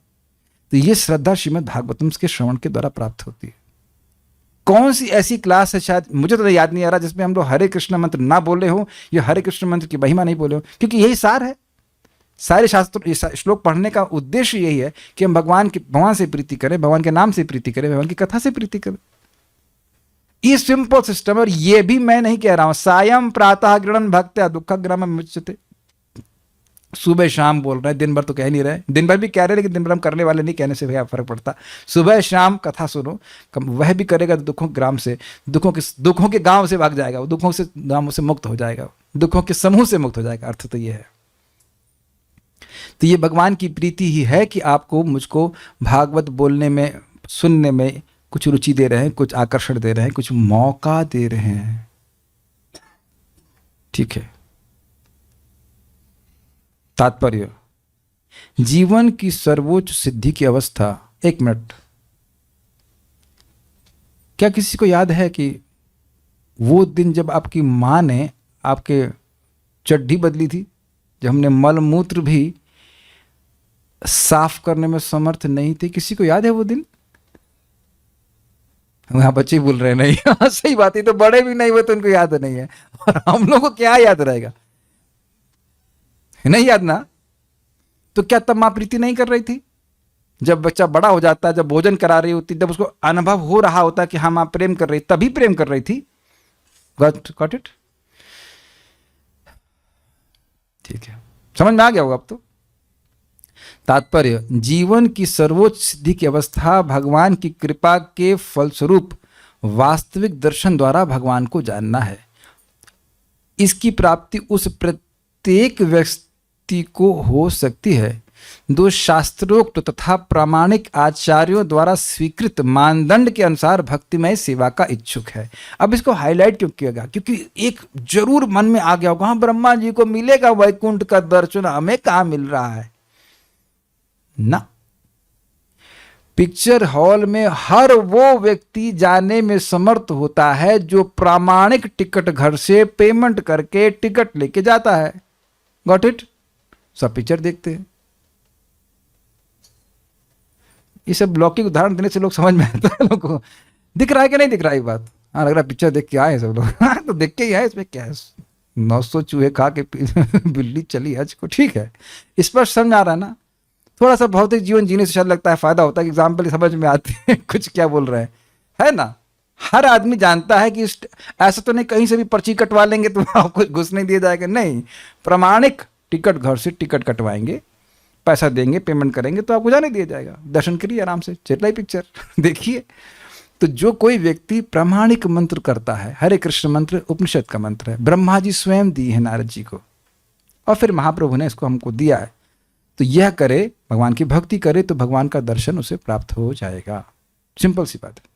तो ये श्रद्धा श्रीमद् भागवतम के श्रवण के द्वारा प्राप्त होती है। कौन सी ऐसी क्लास है, शायद मुझे तो याद नहीं आ रहा, जिसमें हम लोग हरे कृष्ण मंत्र ना बोले हो, या हरे कृष्ण मंत्र की महिमा नहीं बोले हो, क्योंकि यही सार है। सारे शास्त्र श्लोक पढ़ने का उद्देश्य यही है कि हम भगवान से प्रीति करें, भगवान के नाम से प्रीति करें, भगवान की कथा से प्रीति करें। ये सिंपल सिस्टम है। और ये भी मैं नहीं कह रहा हूं, सायं प्रातः गृणन भक्त्या दुःखग्राम मुच्यते। सुबह शाम बोल रहे हैं, दिन भर तो कह नहीं रहे। दिन भर भी कह रहे हैं, लेकिन दिन भर हम करने वाले नहीं, कहने से भैया फर्क पड़ता। सुबह शाम कथा सुनो, वह भी करेगा तो दुखों के ग्राम से, दुखों के गांव से भाग जाएगा, वो दुखों से गांवों से मुक्त हो जाएगा, दुखों के समूह से मुक्त हो जाएगा। अर्थ तो ये है। तो ये भगवान की प्रीति ही है कि आपको मुझको भागवत बोलने में, सुनने में कुछ रुचि दे रहे हैं, कुछ आकर्षण दे रहे हैं, कुछ मौका दे रहे हैं। ठीक है। तात्पर्य, जीवन की सर्वोच्च सिद्धि की अवस्था। 1 मिनट, क्या किसी को याद है कि वो दिन जब आपकी माँ ने आपके चड्डी बदली थी, जब हमने मल मूत्र भी साफ करने में समर्थ नहीं थे? किसी को याद है वो दिन? यहाँ बच्चे ही बोल रहे हैं नहीं। हाँ, सही बात है, तो बड़े भी नहीं हुए तो उनको याद नहीं है, और हम लोग को क्या याद रहेगा? नहीं याद ना? तो क्या तब माँ प्रीति नहीं कर रही थी? जब बच्चा बड़ा हो जाता है, जब भोजन करा रही होती, जब उसको अनुभव हो रहा होता है कि हाँ माँ प्रेम कर रही, तभी प्रेम कर रही थी। Got it? ठीक है, समझ में आ गया होगा अब तो। तात्पर्य, जीवन की सर्वोच्च सिद्धि की अवस्था भगवान की कृपा के फलस्वरूप वास्तविक दर्शन द्वारा भगवान को जानना है। इसकी प्राप्ति उस प्रत्येक व्यक्ति को हो सकती है जो शास्त्रोक्त तथा प्रामाणिक आचार्यों द्वारा स्वीकृत मानदंड के अनुसार भक्तिमय सेवा का इच्छुक है। अब इसको हाईलाइट क्यों किया गया? क्योंकि एक जरूर मन में आ गया होगा, हाँ ब्रह्मा जी को मिलेगा वैकुंठ का दर्शन, हमें कहाँ मिल रहा है ना। पिक्चर हॉल में हर वो व्यक्ति जाने में समर्थ होता है जो प्रामाणिक टिकट घर से पेमेंट करके टिकट लेके जाता है। Got it? सब पिक्चर देखते हैं। ये सब लौकिक उदाहरण देने से लोग समझ में आता है। लोगों को दिख रहा है कि नहीं दिख रहा है बात? हाँ, लग रहा है पिक्चर देख के आए सब लोग। हाँ, तो देख के ही आए, इसमें क्या है? 900 चूहे खा के बिल्ली चली हज को। ठीक है, इस पर समझ आ रहा है ना? थोड़ा सा भौतिक जीवन जीने से शायद लगता है फायदा होता है कि एग्जाम्पल समझ में आती है कुछ क्या बोल रहे हैं, है ना? हर आदमी जानता है कि ऐसा तो नहीं कहीं से भी पर्ची कटवा लेंगे तो आपको घुस नहीं दिया जाएगा। नहीं, प्रमाणिक टिकट घर से टिकट कटवाएंगे, पैसा देंगे, पेमेंट करेंगे तो आपको जाने दिया जाएगा। दर्शन करिए आराम से, चलिए पिक्चर देखिए। तो जो कोई व्यक्ति प्रामाणिक मंत्र करता है, हरे कृष्ण मंत्र उपनिषद का मंत्र है, ब्रह्मा जी स्वयं दी है नारद जी को, और फिर महाप्रभु ने इसको हमको दिया है, तो यह करे, भगवान की भक्ति करे तो भगवान का दर्शन उसे प्राप्त हो जाएगा। सिंपल सी बात है।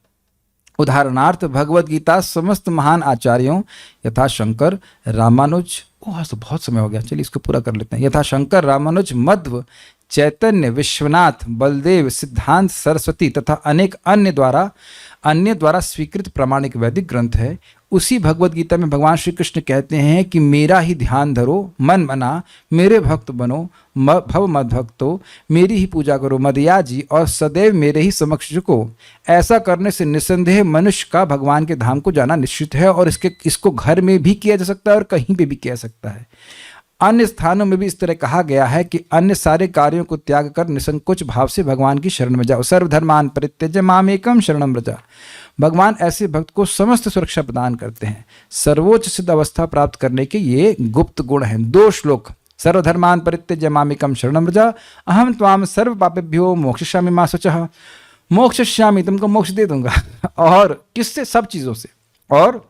उदाहरणार्थ भगवद गीता समस्त महान आचार्यों यथा शंकर, रामानुज, आज तो बहुत समय हो गया, चलिए इसको पूरा कर लेते हैं। यथा शंकर, रामानुज, मध्व, चैतन्य, विश्वनाथ, बलदेव, सिद्धांत सरस्वती तथा अनेक अन्य द्वारा स्वीकृत प्रामाणिक वैदिक ग्रंथ है। उसी भगवद गीता में भगवान श्री कृष्ण कहते हैं कि मेरा ही ध्यान धरो, मन बना, मेरे भक्त बनो, भव मद भक्तो, मेरी ही पूजा करो मदयाजी, और सदैव मेरे ही समक्ष झुको। ऐसा करने से निस्संदेह मनुष्य का भगवान के धाम को जाना निश्चित है, और इसको घर में भी किया जा सकता है और कहीं पे भी किया सकता है। अन्य स्थानों में भी इस तरह कहा गया है कि अन्य सारे कार्यों को त्याग कर निसंकोच भाव से भगवान की शरण में जाओ। सर्वधर्मान परित्यज्य मामेकम शरणम व्रज। भगवान ऐसे भक्त को समस्त सुरक्षा प्रदान करते हैं। सर्वोच्च सिद्ध अवस्था प्राप्त करने के ये गुप्त गुण हैं। 2 श्लोक। सर्वधर्मान परित्यज्य मामेकम शरणम व्रज, अहम त्वाम सर्व पापेभ्यो मोक्षयिष्यामि मा शुचः। मोक्षयिष्यामि, तुमको मोक्ष दे दूंगा। और किससे? सब चीजों से। और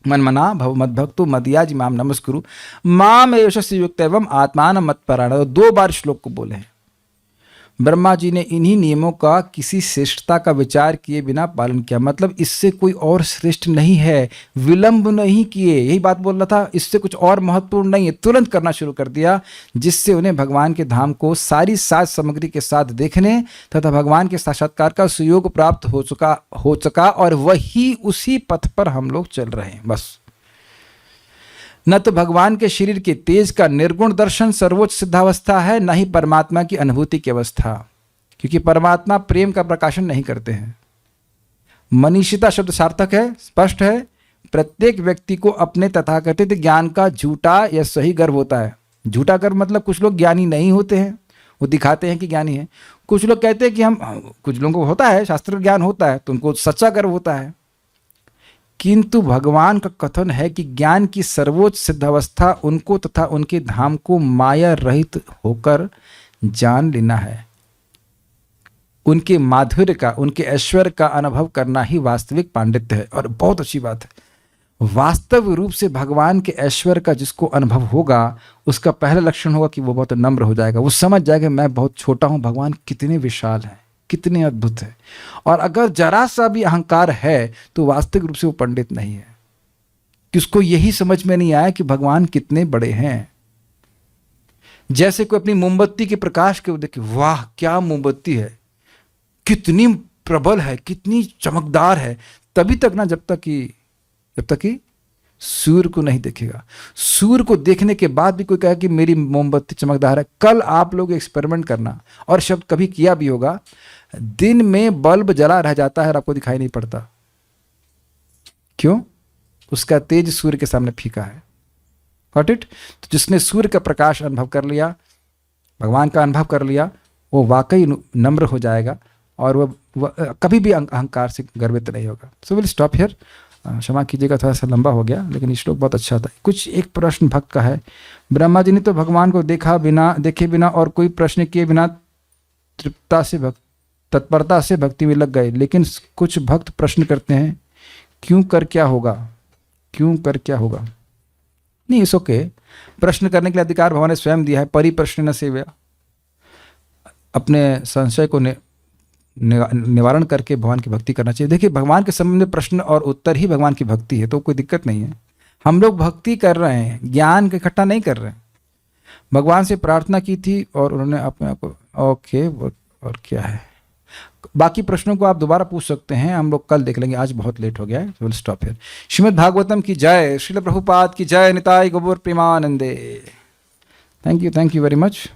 मन मना भव मद भक्तो मदयाजी माम नमस्कुरु माम यशस्वी युक्त एवं आत्मान मत परायण। 2 बार श्लोक को बोले हैं। ब्रह्मा जी ने इन्हीं नियमों का किसी श्रेष्ठता का विचार किए बिना पालन किया, मतलब इससे कोई और श्रेष्ठ नहीं है, विलंब नहीं किए, यही बात बोल रहा था, इससे कुछ और महत्वपूर्ण नहीं है, तुरंत करना शुरू कर दिया, जिससे उन्हें भगवान के धाम को सारी साज सामग्री के साथ देखने तथा भगवान के साक्षात्कार का सुयोग प्राप्त हो सका और वही उसी पथ पर हम लोग चल रहे हैं। बस न तो भगवान के शरीर के तेज का निर्गुण दर्शन सर्वोच्च सिद्धावस्था है, न ही परमात्मा की अनुभूति की अवस्था, क्योंकि परमात्मा प्रेम का प्रकाशन नहीं करते हैं। मनीषिता शब्द सार्थक है, स्पष्ट है। प्रत्येक व्यक्ति को अपने तथाकथित ज्ञान का झूठा या सही गर्व होता है। झूठा गर्व मतलब कुछ लोग ज्ञानी नहीं होते हैं, वो दिखाते हैं कि ज्ञानी है। कुछ लोग कहते हैं कि कुछ लोगों को होता है, शास्त्र ज्ञान होता है, तो उनको सच्चा गर्व होता है। किंतु भगवान का कथन है कि ज्ञान की सर्वोच्च सिद्धावस्था उनको तथा उनके धाम को माया रहित होकर जान लेना है। उनके माधुर्य का, उनके ऐश्वर्य का अनुभव करना ही वास्तविक पांडित्य है। और बहुत अच्छी बात है, वास्तव रूप से भगवान के ऐश्वर्य का जिसको अनुभव होगा, उसका पहला लक्षण होगा कि वो बहुत नम्र हो जाएगा। वो समझ जाएगा मैं बहुत छोटा हूं, भगवान कितने विशाल हैं, कितने अद्भुत हैं। और अगर जरा सा भी अहंकार है तो वास्तविक रूप से वो पंडित नहीं है, कि उसको यही समझ में नहीं आया कि भगवान कितने बड़े हैं। जैसे कोई अपनी मोमबत्ती के प्रकाश के देखे, वाह क्या मोमबत्ती है, कितनी प्रबल है, कितनी चमकदार है, तभी तक ना जब तक कि सूर्य को नहीं देखेगा। सूर्य को देखने के बाद भी कोई कहे कि मेरी मोमबत्ती चमकदार है। कल आप लोग एक्सपेरिमेंट करना, और शब्द कभी किया भी होगा, दिन में बल्ब जला रह जाता है और आपको दिखाई नहीं पड़ता। क्यों? उसका तेज सूर्य के सामने फीका है। Got it? तो जिसने सूर्य का प्रकाश अनुभव कर लिया, भगवान का अनुभव कर लिया, वो वाकई नम्र हो जाएगा और वह कभी भी अहंकार से गर्वित नहीं होगा। So will stop here. क्षमा कीजिएगा, थोड़ा सा लंबा हो गया, लेकिन ये श्लोक बहुत अच्छा था। कुछ एक प्रश्न भक्त का है, ब्रह्मा जी ने तो भगवान को देखे बिना और कोई प्रश्न किए बिना तत्परता से भक्ति में लग गए, लेकिन कुछ भक्त प्रश्न करते हैं, क्यों कर क्या होगा? नहीं, इस ओके। प्रश्न करने के लिए अधिकार भगवान ने स्वयं दिया है। परिप्रश्न न सेव्या, अपने संशय को निवारण करके भगवान की भक्ति करना चाहिए। देखिए, भगवान के संबंध में प्रश्न और उत्तर ही भगवान की भक्ति है, तो कोई दिक्कत नहीं है। हम लोग भक्ति कर रहे हैं, ज्ञान का इकट्ठा नहीं कर रहे हैं। भगवान से प्रार्थना की थी और उन्होंने अपने आप को ओके, और क्या है। बाकी प्रश्नों को आप दोबारा पूछ सकते हैं, हम लोग कल देख लेंगे, आज बहुत लेट हो गया है। Will stop here. Shrimad Bhagavatam की जय, श्रील प्रभुपाद की जय, निताय गौर प्रेमानंदे। Thank you very much.